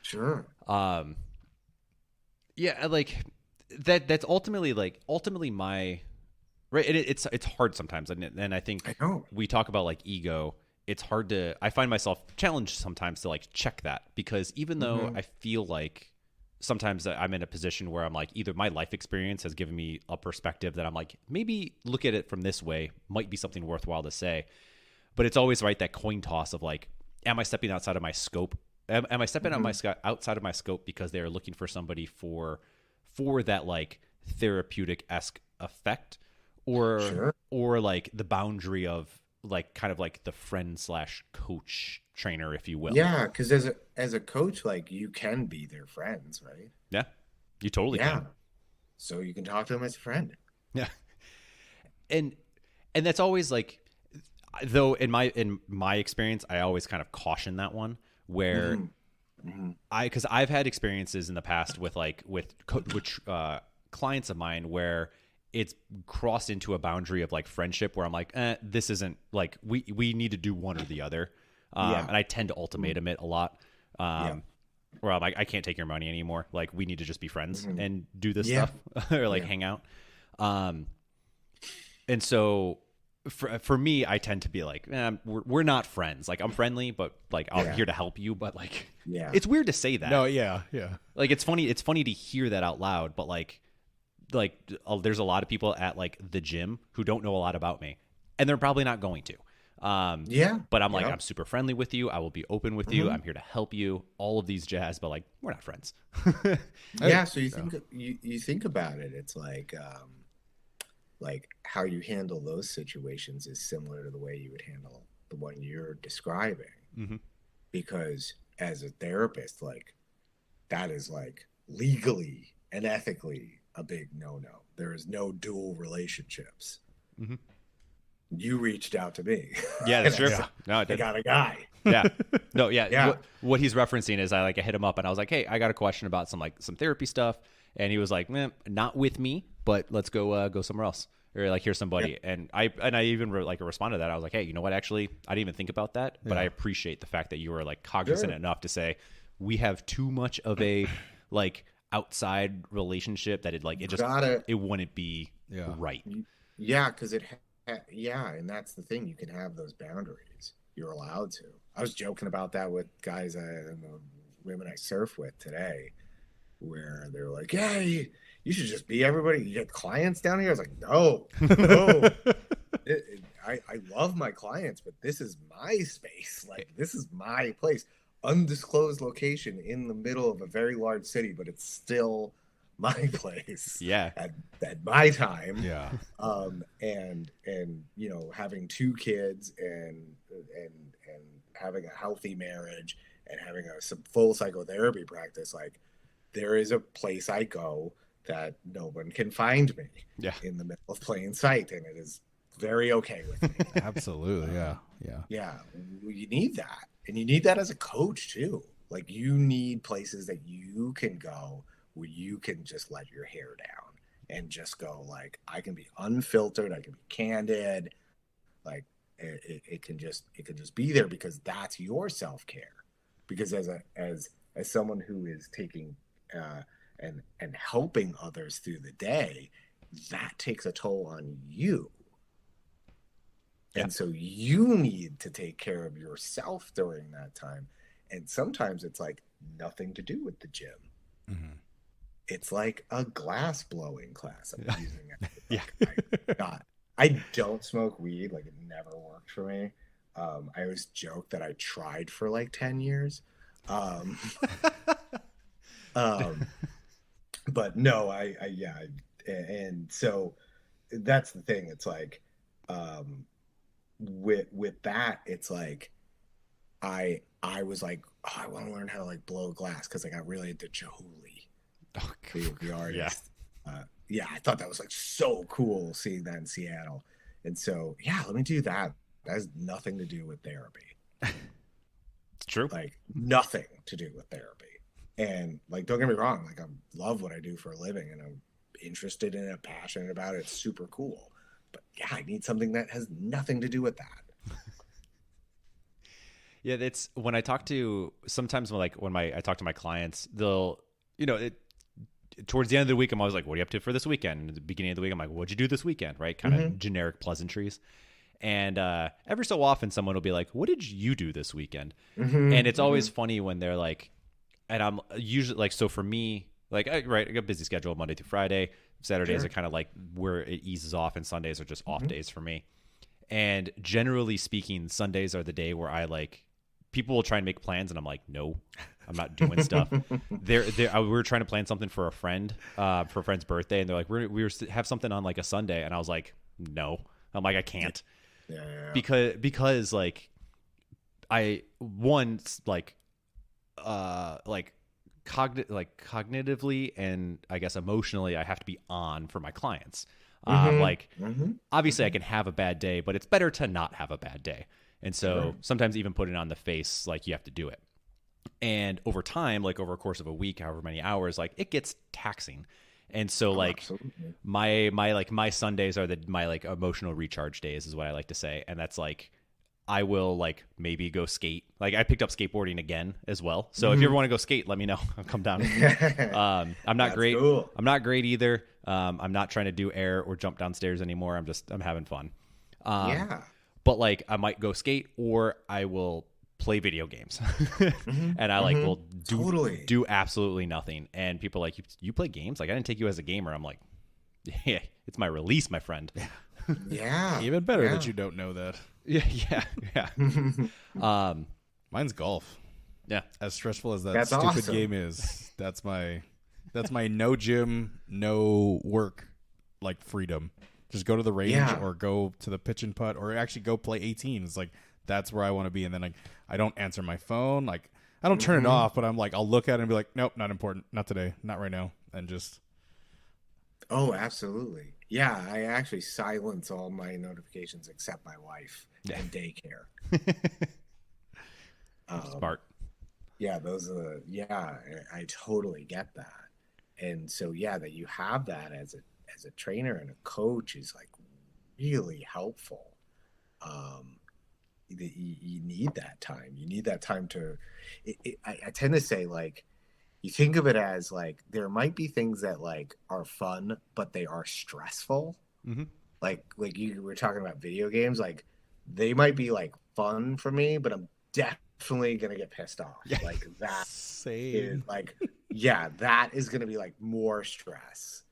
Sure. Yeah, like that's ultimately my right. It's hard sometimes, and I think we talk about like ego. It's hard I find myself challenged sometimes to like check that, because even though I feel like sometimes I'm in a position where I'm like, either my life experience has given me a perspective that I'm like, maybe look at it from this way might be something worthwhile to say. But it's always right, that coin toss of like, am I stepping outside of my scope? Am I stepping outside of my scope because they're looking for somebody for that like therapeutic-esque effect, or like the boundary of like kind of like the friend / coach trainer, if you will. Yeah, because as a coach, like, you can be their friends, right? Yeah, you totally can. So you can talk to them as a friend. Yeah, and And that's always like, though in my experience, I always kind of caution that one where because I've had experiences in the past with clients of mine where it's crossed into a boundary of like friendship where I'm like, this isn't like we need to do one or the other. And I tend to ultimatum it a lot. Where I'm like, I can't take your money anymore. Like, we need to just be friends and do this stuff or like hang out. And so for me, I tend to be like, we're not friends. Like, I'm friendly, but like, I'm here to help you. But like, it's weird to say that. No, yeah. Like, it's funny to hear that out loud. But like there's a lot of people at like the gym who don't know a lot about me, and they're probably not going to. But I'm like, I'm super friendly with you. I will be open with you. I'm here to help you. All of these jazz, but like, we're not friends. So you think about it. It's like how you handle those situations is similar to the way you would handle the one you're describing, because as a therapist, like that is like legally and ethically a big no-no. There is no dual relationships. You reached out to me. Yeah, that's true. No, I got a guy. Yeah. What he's referencing is I hit him up and I was like, hey, I got a question about some therapy stuff. And he was like, not with me, but let's go somewhere else. Or like, here's somebody. Yeah. And I even responded to that. I was like, hey, you know what? Actually, I didn't even think about that, but I appreciate the fact that you were like cognizant enough to say, we have too much of a like outside relationship that it wouldn't be right. Yeah. Cause and that's the thing. You can have those boundaries. You're allowed to. I was joking about that with guys and the women I surf with today, where they're like, yeah, you should just be everybody. You get clients down here. I was like, no. I love my clients, but this is my space. Like, this is my place. Undisclosed location in the middle of a very large city, but it's still my place. At my time. And you know, having 2 kids and having a healthy marriage and having a full psychotherapy practice, like there is a place I go that no one can find me in the middle of plain sight, and it is very okay with me. Absolutely. You need that, and you need that as a coach too. Like, you need places that you can go where you can just let your hair down and just go like, I can be unfiltered, I can be candid, like it can just be there, because that's your self-care. Because as someone who is taking and helping others through the day, that takes a toll on you. And so you need to take care of yourself during that time. And sometimes it's like nothing to do with the gym. It's like a glass blowing class I'm using it. I don't smoke weed. Like, it never worked for me. I always joke that I tried for like 10 years. But no, and so that's the thing. It's like, with that, it's like, I was like, I want to learn how to like blow glass, because I got really into Chihuly, the artist. I thought that was like so cool seeing that in Seattle. And so, let me do that. That has nothing to do with therapy. It's true. Like, nothing to do with therapy. And like, don't get me wrong, like, I love what I do for a living, and I'm interested in it, passionate about it. It's super cool. But I need something that has nothing to do with that. It's when I talk to, sometimes when I talk to my clients, they'll, towards the end of the week, I'm always like, what are you up to for this weekend? And at the beginning of the week, I'm like, what'd you do this weekend? Right? Kind of generic pleasantries. And every so often someone will be like, what did you do this weekend? And it's always funny when they're like, and I'm usually like, so for me, like, I got a busy schedule Monday through Friday. Saturdays are kind of like where it eases off, and Sundays are just off days for me. And generally speaking, Sundays are the day where I like, people will try and make plans, and I'm like, no, I'm not doing stuff. We were trying to plan something for a friend, for a friend's birthday, and they're like, we have something on like a Sunday, and I was like, no. I'm like, I can't, because like, cognitively and I guess emotionally, I have to be on for my clients. Like, obviously I can have a bad day, but it's better to not have a bad day. And so sometimes even putting on the face, like, you have to do it. And over time, like over a course of a week, however many hours, like, it gets taxing. And so like my Sundays are my like emotional recharge days is what I like to say. And that's like, I will like maybe go skate. Like, I picked up skateboarding again as well. So if you ever want to go skate, let me know. I'll come down. I'm not great. Cool. I'm not great either. I'm not trying to do air or jump downstairs anymore. I'm having fun. But like, I might go skate, or I will play video games. And I like will do absolutely nothing. And people are like, you play games? Like, I didn't take you as a gamer. I'm like, yeah, it's my release, my friend. Yeah. Even better that you don't know that. Yeah. Mine's golf. Yeah. As stressful as that stupid game is, that's my no gym, no work, like, freedom. Just go to the range or go to the pitch and putt, or actually go play 18. It's like, that's where I want to be. And then, like, I don't answer my phone. Like, I don't turn it off, but I'm like, I'll look at it and be like, nope, not important. Not today. Not right now. And just. Oh, absolutely. Yeah, I actually silence all my notifications except my wife and daycare. Smart. Yeah, I totally get that. And so, that you have that as a trainer and a coach is like really helpful. You need that time. You need that time to. I tend to say, like, you think of it as like there might be things that like are fun, but they are stressful. Like you were talking about video games, like they might be like fun for me, but I'm definitely gonna get pissed off. Like that is like, that is gonna be like more stress.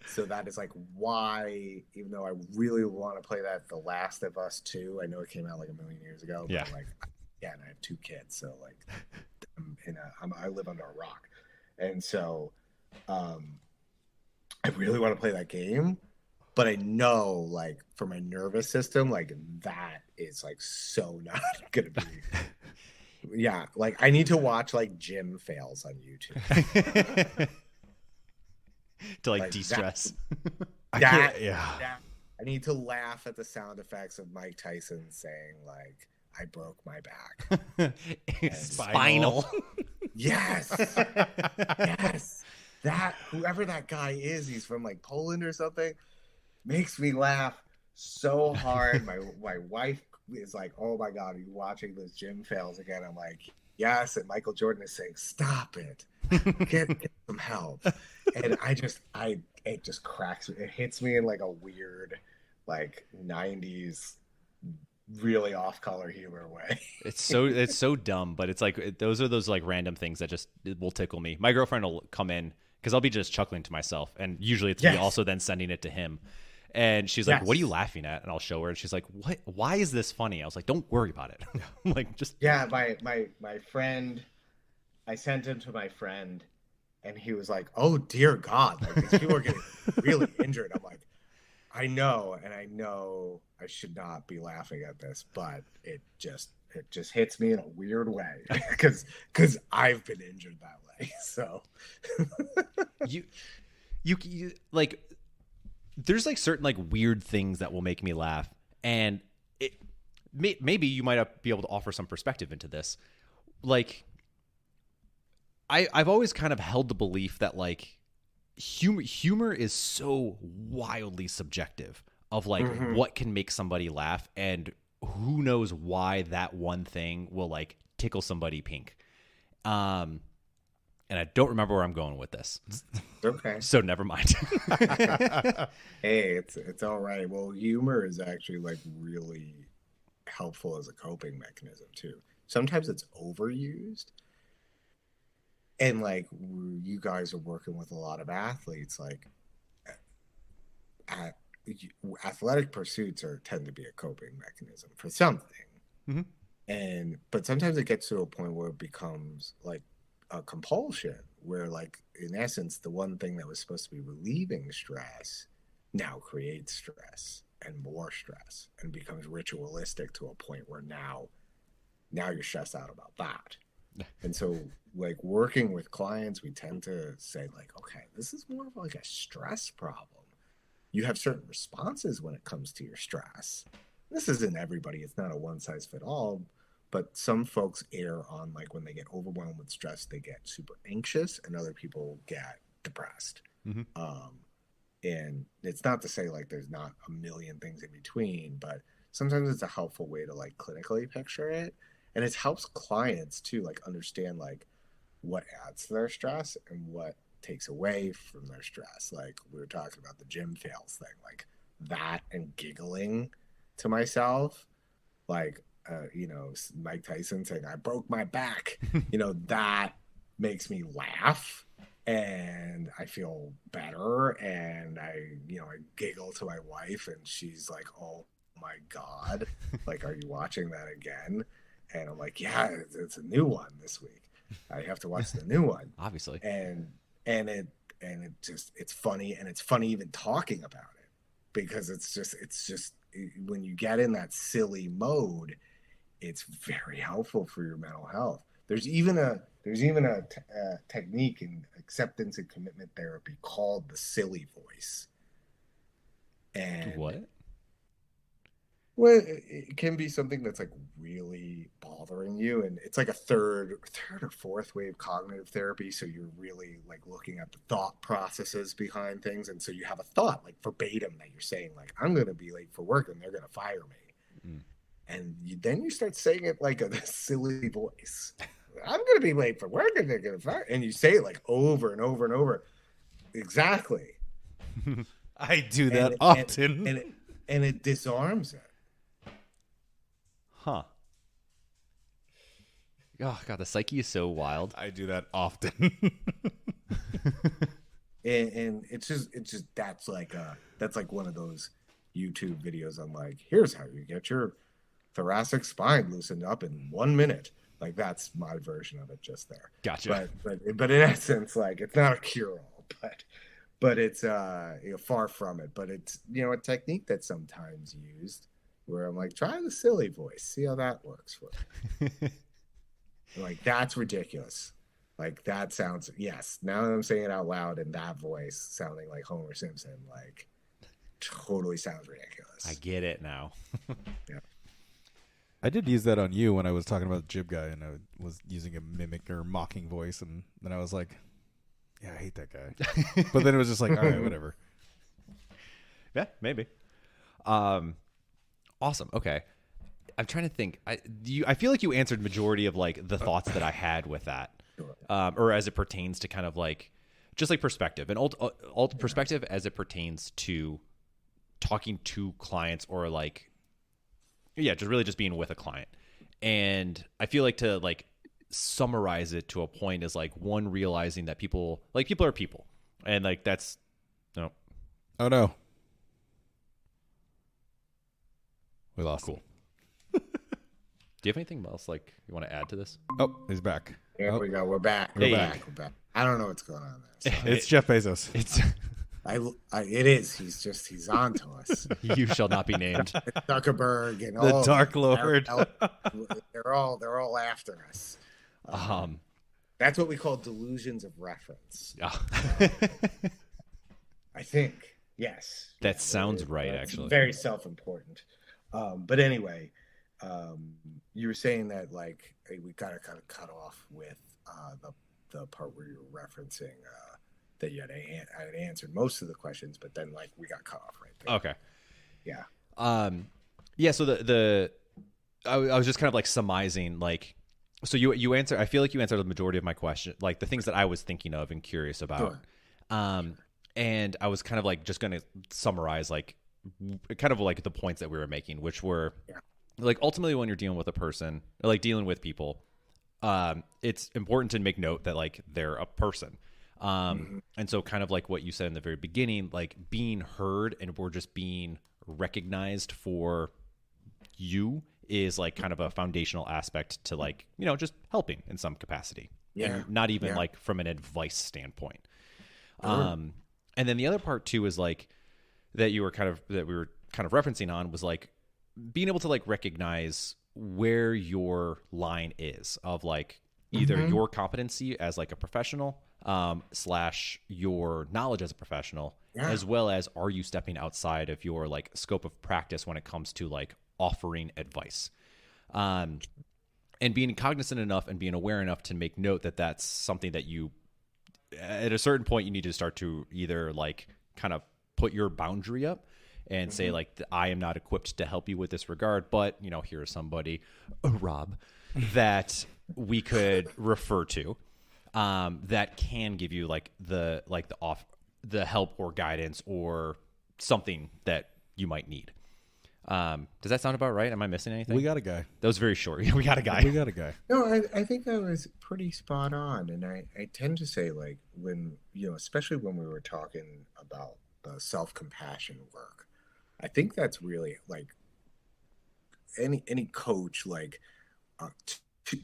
So that is like why, even though I really want to play that The Last of Us 2, I know it came out like a million years ago, but like, and I have 2 kids, so like I live under a rock. And so I really want to play that game, but I know, like, for my nervous system, like, that is like so not gonna be like, I need to watch like gym fails on YouTube to like de-stress. I need to laugh at the sound effects of Mike Tyson saying, like, I broke my back. Spinal. Yes. That whoever that guy is, he's from like Poland or something, makes me laugh so hard. My wife is like, "Oh my God, are you watching those gym fails again?" I'm like, "Yes." And Michael Jordan is saying, "Stop it. Get some help." And it just cracks me. It hits me in like a weird, like 90s really off-color humor way. It's so dumb, but it's like those are those like random things that just will tickle me. My girlfriend will come in because I'll be just chuckling to myself, and usually it's me also then sending it to him. And she's like, "What are you laughing at?" And I'll show her, and she's like, "What? Why is this funny?" I was like, "Don't worry about it." Like, just my friend, I sent him to my friend, and he was like, "Oh dear God, like, these people are getting really injured." I'm like, I know I should not be laughing at this, but it just hits me in a weird way because I've been injured that way. So you like, there's like certain like weird things that will make me laugh, and maybe you might be able to offer some perspective into this. Like, I've always kind of held the belief that like humor is so wildly subjective of like what can make somebody laugh, and who knows why that one thing will like tickle somebody pink. And I don't remember where I'm going with this. Okay. So never mind. Hey, it's all right. Well, humor is actually like really helpful as a coping mechanism too. Sometimes it's overused. And like, you guys are working with a lot of athletes, like athletic pursuits tend to be a coping mechanism for something. But sometimes it gets to a point where it becomes like a compulsion, where like in essence the one thing that was supposed to be relieving stress now creates stress and more stress and becomes ritualistic to a point where now you're stressed out about that. And so like working with clients, we tend to say like, okay, this is more of like a stress problem. you have certain responses when it comes to your stress. This isn't everybody. It's not a one size fit all, but some folks err on like when they get overwhelmed with stress, they get super anxious, and other people get depressed. Mm-hmm. And it's not to say like there's not a million things in between, but sometimes it's a helpful way to like clinically picture it. And it helps clients to like understand like what adds to their stress and what takes away from their stress. Like we were talking about the gym fails thing, like that, and giggling to myself, like Mike Tyson saying I broke my back, that makes me laugh and I feel better, and I giggle to my wife and she's like, oh my God, like, are you watching that again? And I'm like, yeah, it's a new one this week. I have to watch the new one, obviously. And it's funny, and it's funny even talking about it, because it's just when you get in that silly mode, it's very helpful for your mental health. There's even a technique in acceptance and commitment therapy called the silly voice. And what? Well, it can be something that's like really bothering you, and it's like a third or fourth wave cognitive therapy. So you're really like looking at the thought processes behind things, and so you have a thought like verbatim that you're saying like, I'm going to be late for work and they're going to fire me, and then you start saying it like a silly voice. I'm going to be late for work and they're going to fire, and you say it like over and over and over. Exactly. I do that often, and it disarms it. Huh. Oh God, the psyche is so wild. I do that often. and it's just that's like one of those YouTube videos on like, here's how you get your thoracic spine loosened up in 1 minute. Like that's my version of it just there. Gotcha. But in essence, like it's not a cure-all, but it's far from it. But it's a technique that's sometimes used where I'm like, try the silly voice, see how that works for you. Like that's ridiculous. Like that sounds, yes. Now that I'm saying it out loud in that voice, sounding like Homer Simpson, like totally sounds ridiculous. I get it now. Yeah. I did use that on you when I was talking about the Jib guy, and I was using a mimic or mocking voice, and then I was like, yeah, I hate that guy. But then it was just like, all right, whatever. Yeah, maybe. Awesome. Okay. I'm trying to think. I feel like you answered majority of like the thoughts that I had with that, or as it pertains to kind of like just like perspective and alt perspective as it pertains to talking to clients, or like, yeah, just really just being with a client. And I feel like to like summarize it to a point is like, one, realizing that people are people, and like that's no. Oh no. We lost. Cool. Do you have anything else like you want to add to this? Oh, he's back. There we go. We're back. We're back. I don't know what's going on there. So. It's Jeff Bezos. It's it is. He's on to us. You shall not be named. Zuckerberg and the Dark Lord. They're all after us. That's what we call delusions of reference. I think. Yes. That sounds right, actually. Very self-important. But anyway, you were saying that like we got to kind of cut off with the part where you were referencing that you had answered most of the questions, but then like we got cut off right there. Okay. Yeah. Yeah. So I was just kind of like surmising, like, so you answer. I feel like you answered the majority of my question, like the things that I was thinking of and curious about. Sure. And I was kind of like just going to summarize like kind of like the points that we were making, which were like ultimately when you're dealing with a person, or like dealing with people, it's important to make note that like they're a person. And so kind of like what you said in the very beginning, like being heard and we're just being recognized for you is like kind of a foundational aspect to like, just helping in some capacity. Yeah. And not even like from an advice standpoint. And then the other part too is like that we were kind of referencing on was like being able to like recognize where your line is of like, either your competency as like a professional, slash your knowledge as a professional, as well as are you stepping outside of your like scope of practice when it comes to like offering advice, and being cognizant enough and being aware enough to make note that that's something that you, at a certain point, you need to start to either like kind of put your boundary up and say like, I am not equipped to help you with this regard, but you know, here's somebody, Rob, that we could refer to, that can give you like the help or guidance or something that you might need. Does that sound about right? Am I missing anything? We got a guy. That was very short. We got a guy. We got a guy. No, I think that was pretty spot on. And I tend to say, like, when, you know, especially when we were talking about self-compassion work, I think that's really like any coach, like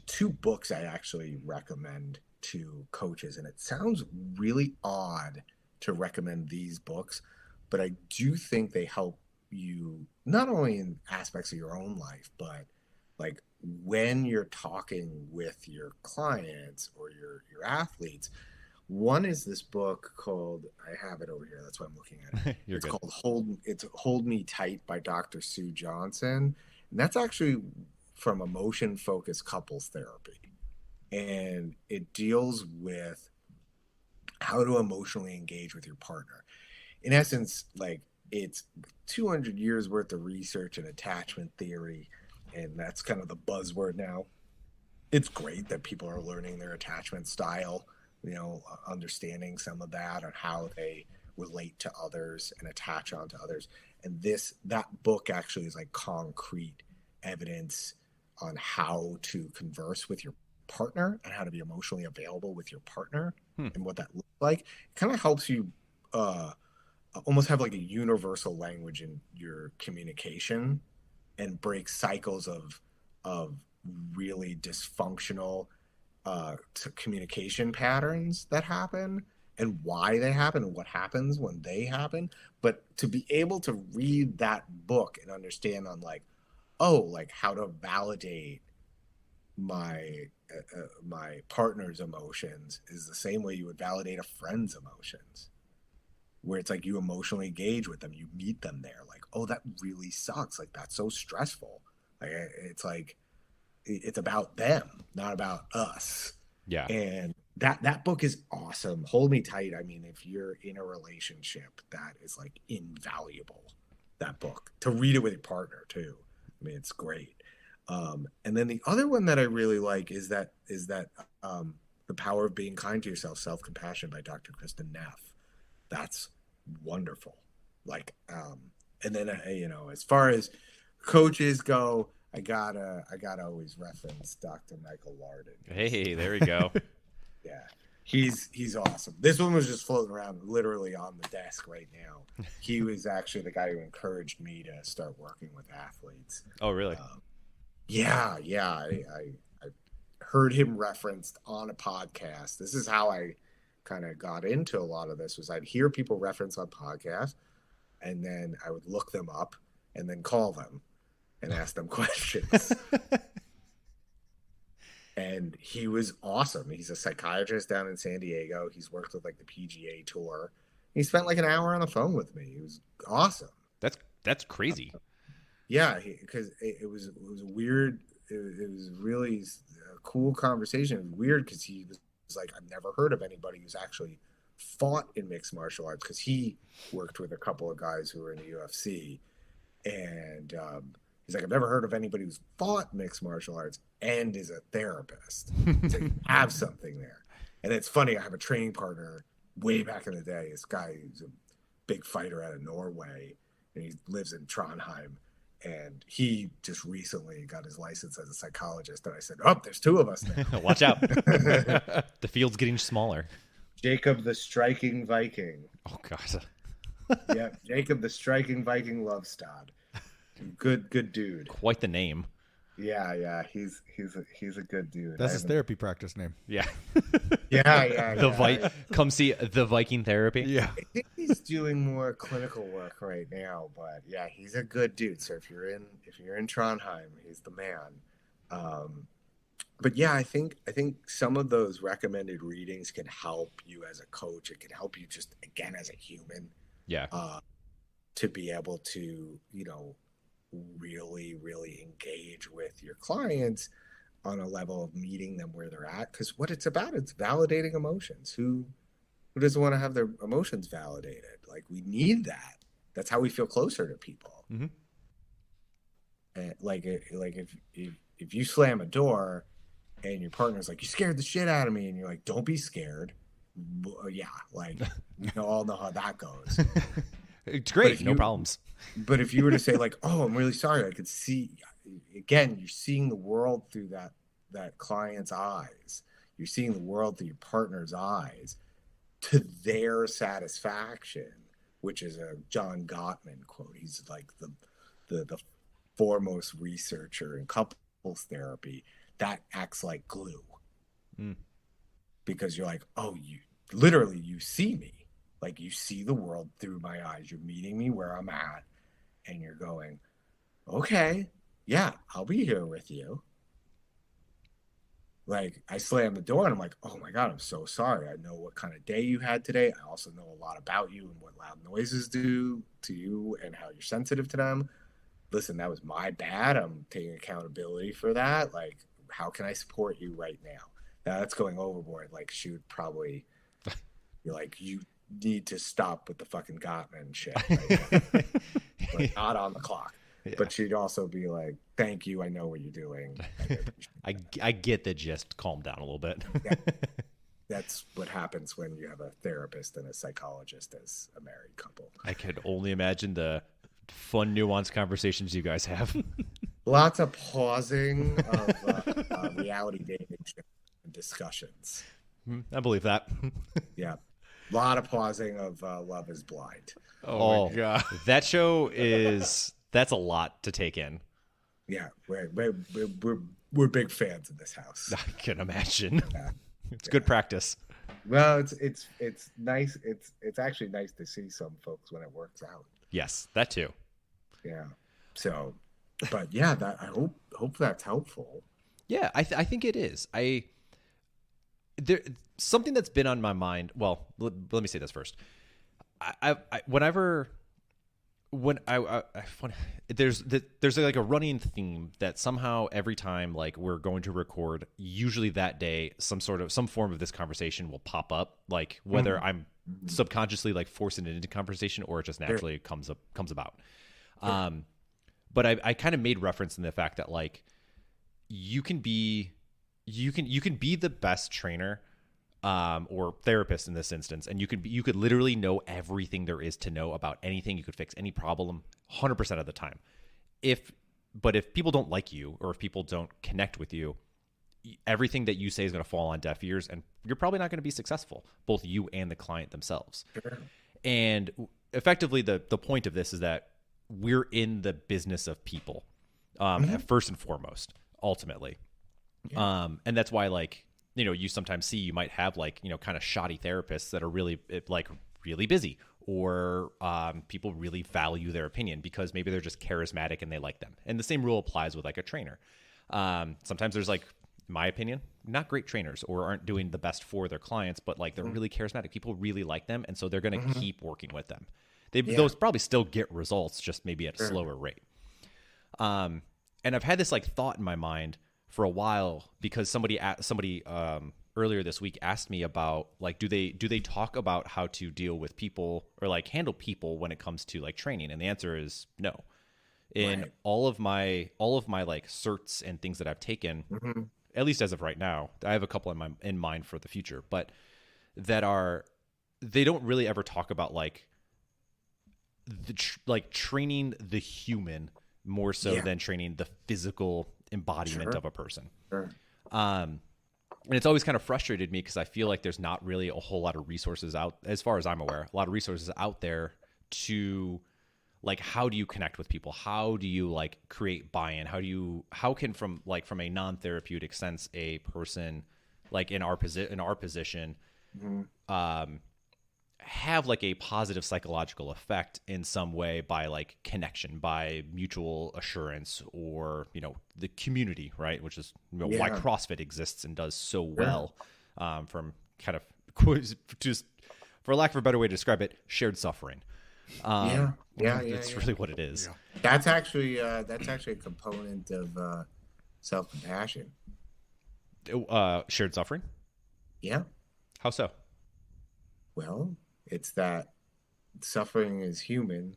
two books I actually recommend to coaches. And it sounds really odd to recommend these books, but I do think they help you not only in aspects of your own life, but like when you're talking with your clients or your athletes. One is this book called, I have it over here, that's why I'm looking at it. It's good. Called Hold Me Tight by Dr. Sue Johnson. And that's actually from emotion focused couples therapy. And it deals with how to emotionally engage with your partner. In essence, like, it's 200 years worth of research and attachment theory, and that's kind of the buzzword now. It's great that people are learning their attachment style, you know, understanding some of that and how they relate to others and attach onto others. And that book actually is like concrete evidence on how to converse with your partner and how to be emotionally available with your partner and what that looks like. It kind of helps you almost have like a universal language in your communication and break cycles of really dysfunctional communication patterns that happen and why they happen and what happens when they happen. But to be able to read that book and understand on like, like how to validate my partner's emotions is the same way you would validate a friend's emotions, where it's like you emotionally engage with them, you meet them there, like, oh, that really sucks, like that's so stressful, like it's like it's about them, not about us. Yeah. And that book is awesome. Hold Me Tight. I mean, if you're in a relationship, that is like invaluable, that book, to read it with your partner too. I mean, it's great. And then the other one that I really like is that The Power of Being Kind to Yourself, Self-Compassion by Dr. Kristen Neff. That's wonderful. Like, and then, you know, as far as coaches go, I gotta always reference Dr. Michael Larden. Hey, there we go. Yeah, he's awesome. This one was just floating around literally on the desk right now. He was actually the guy who encouraged me to start working with athletes. Oh, really? Yeah. I heard him referenced on a podcast. This is how I kind of got into a lot of this, was I'd hear people reference on podcasts, and then I would look them up and then call them and ask them questions. And he was awesome. He's a psychiatrist down in San Diego. He's worked with like the PGA Tour. He spent like an hour on the phone with me. He was awesome. That's crazy. Yeah, because it was weird. It was really a cool conversation. It was weird because he was like, I've never heard of anybody who's actually fought in mixed martial arts, because he worked with a couple of guys who were in the UFC, and he's like, I've never heard of anybody who's fought mixed martial arts and is a therapist. So you have something there. And it's funny, I have a training partner way back in the day, this guy who's a big fighter out of Norway, and he lives in Trondheim. And he just recently got his license as a psychologist. And I said, there's two of us now. Watch out. The field's getting smaller. Jacob the Striking Viking. Oh, God. Yeah, Jacob the Striking Viking Lovestad. Good dude. Quite the name. Yeah. He's a good dude. That's his therapy practice name. Yeah. Yeah. Come see the Viking therapy. Yeah. I think he's doing more clinical work right now, but yeah, he's a good dude. So if you're in Trondheim, he's the man. but yeah, I think some of those recommended readings can help you as a coach. It can help you just again as a human, Yeah. to be able to, really, really engage with your clients on a level of meeting them where they're at. Because what it's about, it's validating emotions. Who doesn't want to have their emotions validated? Like we need that. That's how we feel closer to people. Mm-hmm. And like if you slam a door and your partner's like, you scared the shit out of me, and you're like, don't be scared. Yeah, like we all know how that goes. It's great, no problems. But if you were to say like, oh, I'm really sorry, I could see, again, you're seeing the world through that client's eyes. You're seeing the world through your partner's eyes to their satisfaction, which is a John Gottman quote. He's like the foremost researcher in couples therapy. That acts like glue. Because you're like, oh, you see me. Like you see the world through my eyes. You're meeting me where I'm at, and you're going, okay, yeah, I'll be here with you. Like I slam the door and I'm like, oh my God, I'm so sorry. I know what kind of day you had today. I also know a lot about you and what loud noises do to you and how you're sensitive to them. Listen, that was my bad. I'm taking accountability for that. Like, how can I support you right now? Now that's going overboard. Like she would probably be like, you need to stop with the fucking Gottman shit. Right? Like, not on the clock. Yeah. But she'd also be like, thank you. I know what you're doing. I get the gist. Calm down a little bit. Yeah. That's what happens when you have a therapist and a psychologist as a married couple. I could only imagine the fun, nuanced conversations you guys have. Lots of pausing of reality dating discussions. I believe that. Yeah. A lot of pausing of Love is Blind. Oh my God. That show is... That's a lot to take in. Yeah, we're big fans in this house. I can imagine. Yeah. It's good practice. Well, it's nice. It's actually nice to see some folks when it works out. Yes, that too. Yeah. So, but yeah, that I hope that's helpful. Yeah, I think it is. There something that's been on my mind. Well, let me say this first. There's like a running theme that somehow every time like we're going to record, usually that day some form of this conversation will pop up, like whether I'm subconsciously like forcing it into conversation or it just naturally comes about. But I kind of made reference in the fact that like you can be the best trainer or therapist in this instance, and you could literally know everything there is to know about anything. You could fix any problem 100% of the time. But if people don't like you or if people don't connect with you, everything that you say is going to fall on deaf ears, and you're probably not going to be successful, both you and the client themselves. Sure. And effectively, the point of this is that we're in the business of people, first and foremost, ultimately. Yeah. And that's why, like, you sometimes you might have like, kind of shoddy therapists that are really busy, or people really value their opinion because maybe they're just charismatic and they like them. And the same rule applies with like a trainer. Sometimes there's like, in my opinion, not great trainers or aren't doing the best for their clients, but like they're really charismatic. People really like them. And so they're going to keep working with them. Those probably still get results, just maybe at a slower rate. And I've had this like thought in my mind for a while because somebody earlier this week asked me about like, do they talk about how to deal with people or like handle people when it comes to like training? And the answer is no. In all of my like certs and things that I've taken, at least as of right now, I have a couple in mind for the future, but they don't really ever talk about like training the human more so than training the physical embodiment of a person. Sure. And it's always kind of frustrated me because I feel like there's not really a whole lot of resources out, as far as I'm aware, a lot of resources out there to like, how do you connect with people? How do you like create buy-in? How can from a non-therapeutic sense, a person like in our position, have like a positive psychological effect in some way by like connection, by mutual assurance, or, you know, the community, right? Which is, you know, why CrossFit exists and does so well, from kind of just, for lack of a better way to describe it, shared suffering. It's really what it is. Yeah. That's actually a component of self-compassion. Shared suffering? Yeah. How so? Well, it's that suffering is human.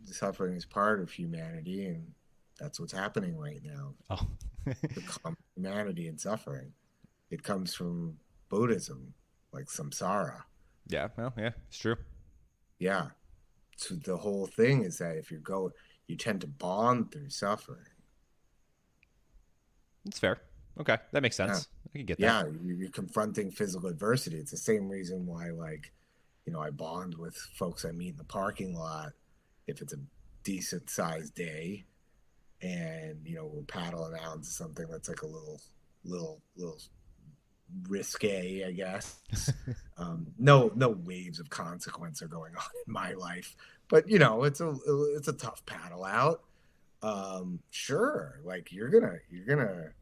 Suffering is part of humanity, and that's what's happening right now. Oh. The common humanity and suffering. It comes from Buddhism, like samsara. Yeah, well, yeah, it's true. Yeah. So the whole thing is that if you tend to bond through suffering. It's fair. Okay, that makes sense. Yeah. I can get that. Yeah, you're confronting physical adversity. It's the same reason why, like, you know, I bond with folks I meet in the parking lot if it's a decent sized day, and, you know, we're paddling out into something that's like a little risque, I guess. No waves of consequence are going on in my life, but, you know, it's a tough paddle out. Sure, like you're gonna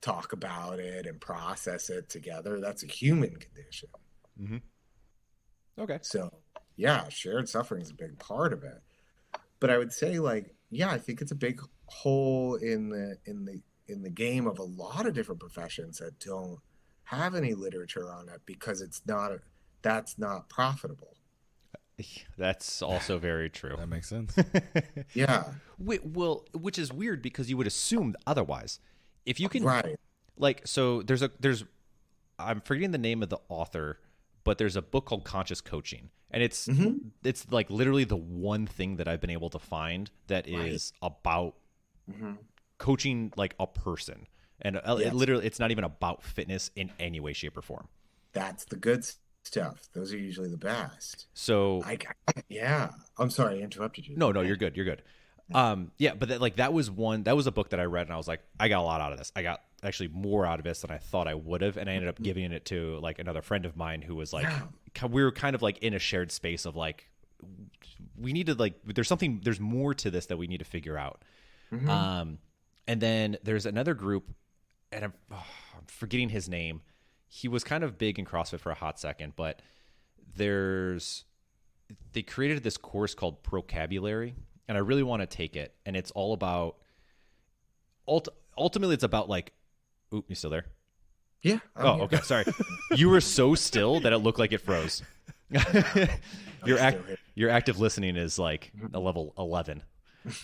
talk about it and process it together. That's a human condition. Mm-hmm. Okay. So yeah, shared suffering is a big part of it. But I would say, like, yeah, I think it's a big hole in the game of a lot of different professions that don't have any literature on it because that's not profitable. That's also very true. That makes sense. Yeah. Well, which is weird because you would assume otherwise. If you can, right. Like, so I'm forgetting the name of the author, but there's a book called Conscious Coaching, and it's like literally the one thing that I've been able to find that is about coaching like a person, and it's not even about fitness in any way, shape, or form. That's the good stuff. Those are usually the best. So yeah, I'm sorry I interrupted you. No, you're good. But that was a book that I read, and I was like, I got a lot out of this. I got actually more out of this than I thought I would have, and I ended up giving it to like another friend of mine who was like, we were kind of like in a shared space of like, we need to, like, there's more to this that we need to figure out. And then there's another group, and I'm forgetting his name. He was kind of big in CrossFit for a hot second, but they created this course called Procabulary, and I really want to take it. And it's all about, ultimately it's about like, you still there? Yeah. Okay. Sorry. You were so still that it looked like it froze. Your active listening is like a level 11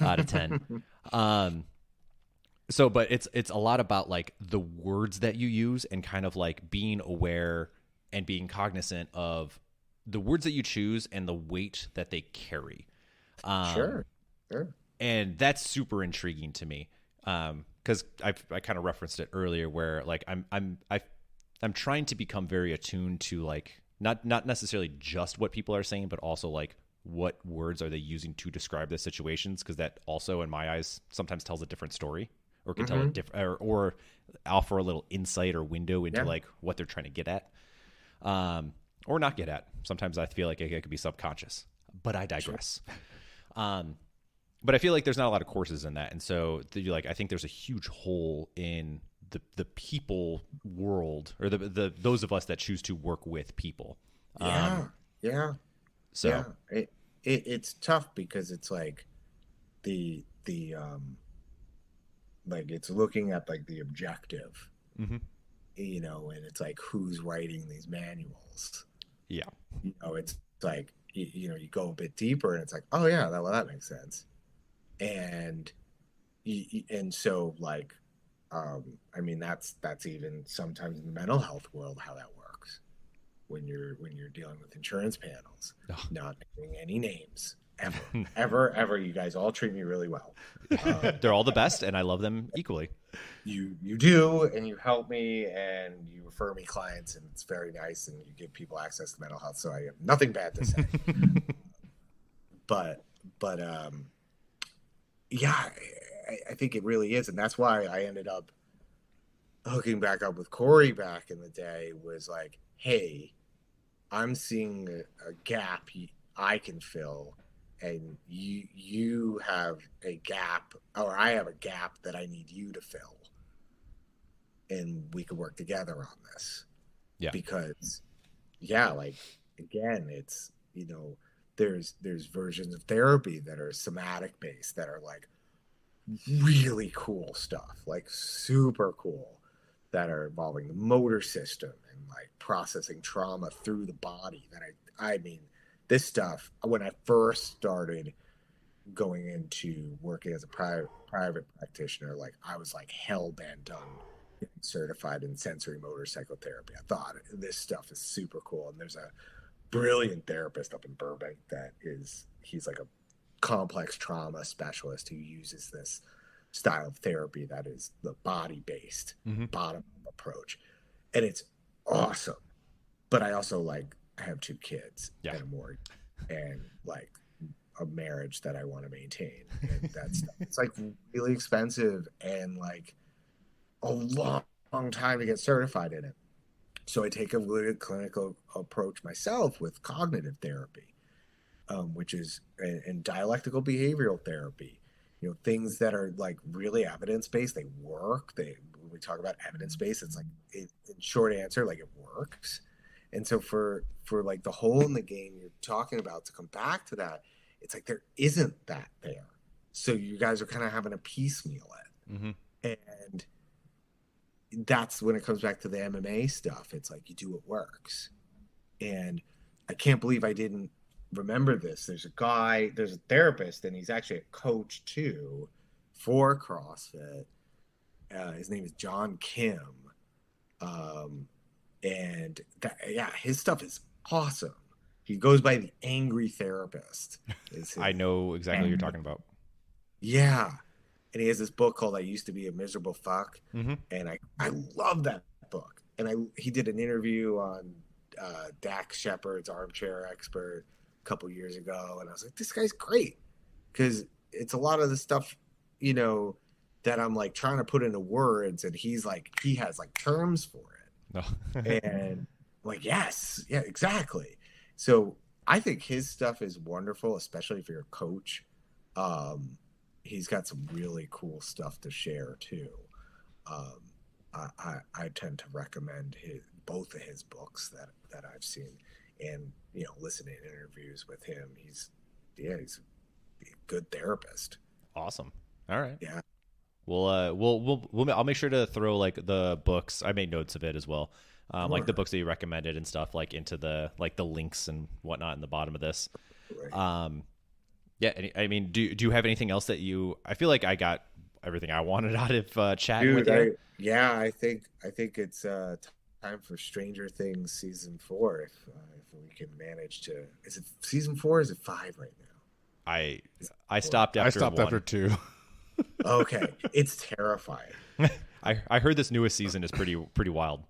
out of 10. But it's a lot about like the words that you use and kind of like being aware and being cognizant of the words that you choose and the weight that they carry. Sure. And that's super intriguing to me. Because I kind of referenced it earlier, where like I'm trying to become very attuned to like not necessarily just what people are saying, but also like what words are they using to describe the situations, because that also in my eyes sometimes tells a different story, or can tell a different, or offer a little insight or window into like what they're trying to get at, or not get at. Sometimes I feel like it could be subconscious, but I digress. Sure. But I feel like there's not a lot of courses in that, and so I think there's a huge hole in the people world, or the those of us that choose to work with people. So it's tough because it's like the like it's looking at like the objective, you know, and it's like who's writing these manuals. Yeah, you know, it's like you know, you go a bit deeper, and it's like, oh yeah, that makes sense. And so like, I mean, that's even sometimes in the mental health world how that works when you're dealing with insurance panels. Not naming any names ever. You guys all treat me really well. They're all the best, and I love them equally. You do, and you help me, and you refer me clients, and it's very nice, and you give people access to mental health. So I have nothing bad to say. but yeah, I think it really is. And that's why I ended up hooking back up with Corey back in the day, was like, hey, I'm seeing a gap I can fill, and you have a gap, or I have a gap that I need you to fill, and we could work together on this. Yeah. Because like again, it's there's versions of therapy that are somatic based that are like really cool stuff, like super cool, that are involving the motor system and like processing trauma through the body. That I mean, this stuff, when I first started going into working as a private practitioner, like I was like hell bent on getting certified in sensory motor psychotherapy. I thought this stuff is super cool, and there's a brilliant therapist up in Burbank he's like a complex trauma specialist who uses this style of therapy that is the body based bottom approach, and it's awesome. But I also like have 2 kids and a mortgage and like a marriage that I want to maintain, and that's it's like really expensive and like a long time to get certified in it. So I take a really clinical approach myself with cognitive therapy, which is and dialectical behavioral therapy. Things that are like really evidence based. They work. When we talk about evidence based, it's like in short answer, like it works. And so for like the hole in the game you're talking about, to come back to that, it's like there isn't that there. So you guys are kind of having a piecemeal it, and that's when it comes back to the MMA stuff. It's like you do what works, and I can't believe I didn't remember this. There's a therapist, and he's actually a coach too for CrossFit. His name is John Kim, and his stuff is awesome. He goes by the Angry Therapist. I know exactly what you're talking about. Yeah. And he has this book called I Used to Be a Miserable Fuck. And I love that book. And he did an interview on Dax Shepard's Armchair Expert a couple years ago. And I was like, this guy's great. Because it's a lot of the stuff, that I'm like trying to put into words. And he has like terms for it. Oh. And I'm like, yes, yeah, exactly. So I think his stuff is wonderful, especially if you're a coach. He's got some really cool stuff to share too. I tend to recommend both of his books that I've seen, and listening to interviews with him. He's a good therapist. Awesome. All right. Yeah. I'll make sure to throw like the books. I made notes of it as well. Sure. Like the books that you recommended and stuff, like into the links and whatnot in the bottom of this. Right. Yeah, I mean, do you have anything else that I feel like I got everything I wanted out of chatting with you? I think it's time for Stranger Things season 4. If we can manage to, is it season 4? Or is it 5 right now? I stopped after 1. After 2. Okay, it's terrifying. I heard this newest season is pretty wild.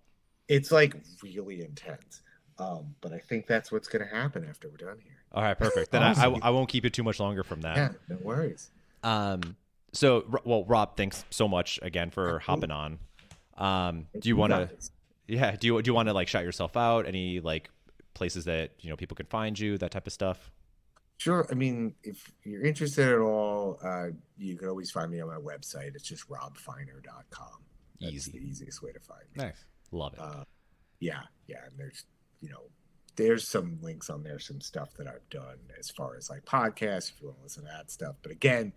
It's like really intense. But I think that's what's going to happen after we're done here. All right, perfect. Then I won't keep it too much longer from that. Yeah, no worries. So, Rob, thanks so much again for hopping on. Do you want to? Yeah. Do you want to like shout yourself out? Any like places that people can find you, that type of stuff? Sure. I mean, if you're interested at all, you can always find me on my website. It's just robfeiner.com. That's Easy. the easiest way to find me. Nice. Love it. Yeah. And there's some links on there, some stuff that I've done as far as like podcasts, if you want to listen to that stuff. But again,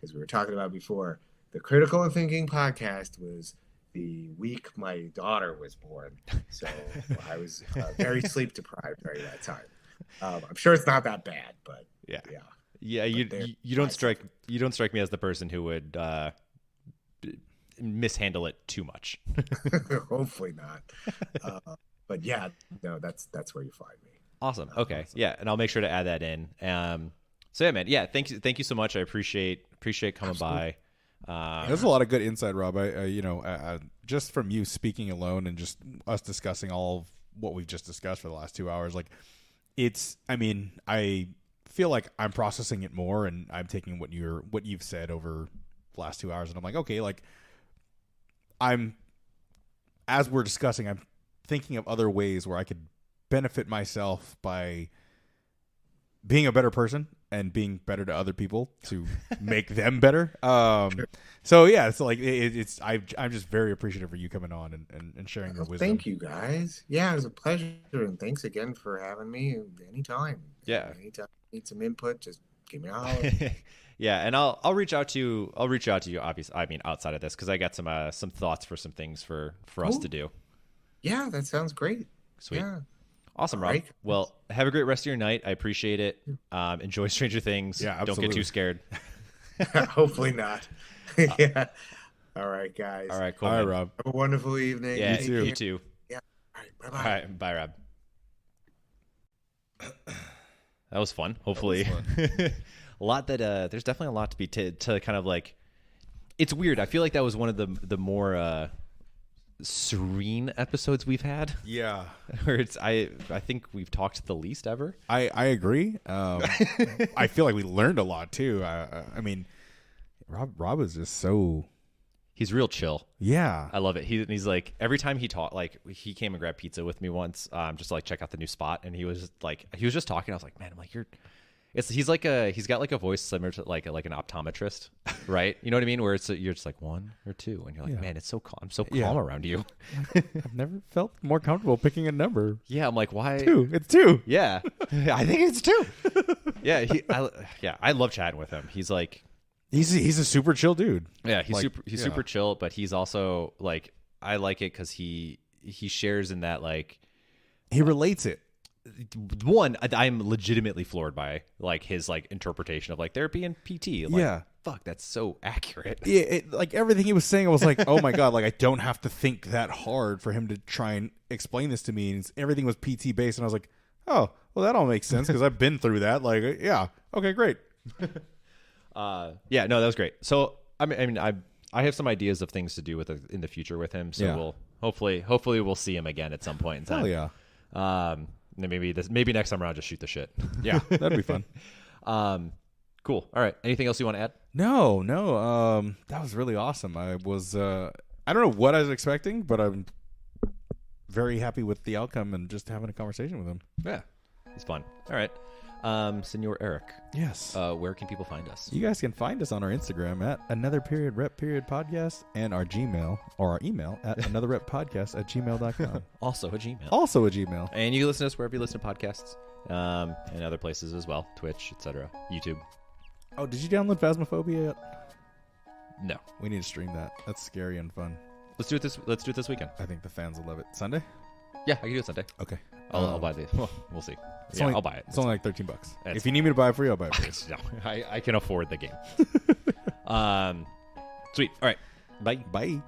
as we were talking about before, the Critical and Thinking podcast was the week my daughter was born. So I was very sleep deprived during that time. I'm sure it's not that bad, but yeah. You don't strike me as the person who would mishandle it too much. Hopefully not. But yeah, no, that's where you find me. Awesome. Okay. Yeah, and I'll make sure to add that in. So yeah, man. Yeah, thank you so much. I appreciate coming by. There's a lot of good insight, Rob. I just from you speaking alone and just us discussing all of what we've just discussed for the last 2 hours, like I feel like I'm processing it more, and I'm taking what you've said over the last 2 hours, and I'm like, okay, like as we're discussing, I'm thinking of other ways where I could benefit myself by being a better person and being better to other people to make them better. So yeah, it's like I'm just very appreciative for you coming on and sharing your wisdom. Thank you, guys. Yeah, it was a pleasure, and thanks again for having me. Anytime. Yeah. Anytime you need some input, just give me a holler. Yeah, and I'll reach out to you. I'll reach out to you. Obviously, I mean outside of this, because I got some thoughts for some things for us to do. Yeah, that sounds great. Sweet. Yeah. Awesome, Rob. Right. Well, have a great rest of your night. I appreciate it. Enjoy Stranger Things. Yeah, absolutely. Don't get too scared. Hopefully not. Yeah. All right, guys. All right, cool. All right, Rob. Have a wonderful evening. Yeah, you too. Yeah. All right, bye-bye. All right, bye, Rob. That was fun. Hopefully. A lot that there's definitely a lot to be to kind of like. It's weird. I feel like that was one of the more serene episodes we've had. Yeah. Where it's I think we've talked the least ever. I agree. I feel like we learned a lot too. I mean, Rob is just so. He's real chill. Yeah, I love it. He's like every time he taught, like he came and grabbed pizza with me once, just to like check out the new spot, and he was just talking. I was like, man, I'm like he's got like a voice similar to like an optometrist, right? You know what I mean? Where you're just like 1 or 2, and you're like, man, it's so calm. I'm so calm around you. I've never felt more comfortable picking a number. Yeah, I'm like, why? 2. It's 2. Yeah, I think it's 2. Yeah, I love chatting with him. He's like, he's a super chill dude. Yeah, he's super chill, but he's also like, I like it because he shares in that like he relates it. One, I'm legitimately floored by like his like interpretation of like therapy and PT. Like, fuck, that's so accurate. Yeah, like everything he was saying, I was like, oh my god, like I don't have to think that hard for him to try and explain this to me. And everything was PT based, and I was like, oh, well, that all makes sense because I've been through that. Like, yeah, okay, great. Yeah, no, that was great. So I mean, I have some ideas of things to do with in the future with him. So we'll hopefully we'll see him again at some point in time. Hell yeah. Maybe next time around, just shoot the shit. Yeah, that'd be fun. Cool. All right. Anything else you want to add? No. That was really awesome. I was, I don't know what I was expecting, but I'm very happy with the outcome and just having a conversation with him. Yeah, it's fun. All right. Senor Eric. Yes. Where can people find us? You guys can find us on our Instagram at another_rep_podcast and our Gmail or our email at anotherreppodcast@gmail.com. Also a Gmail. Also a Gmail. And you can listen to us wherever you listen to podcasts, and other places as well, Twitch, etc., YouTube. Oh, did you download Phasmophobia yet? No. We need to stream that. That's scary and fun. Let's do it this weekend. I think the fans will love it. Sunday? Yeah, I can do it Sunday. Okay. I'll buy the. Well, we'll see. I'll buy it. It's only like $13. If you need me to buy it for you, I'll buy it for you. No, I can afford the game. Sweet. All right. Bye. Bye.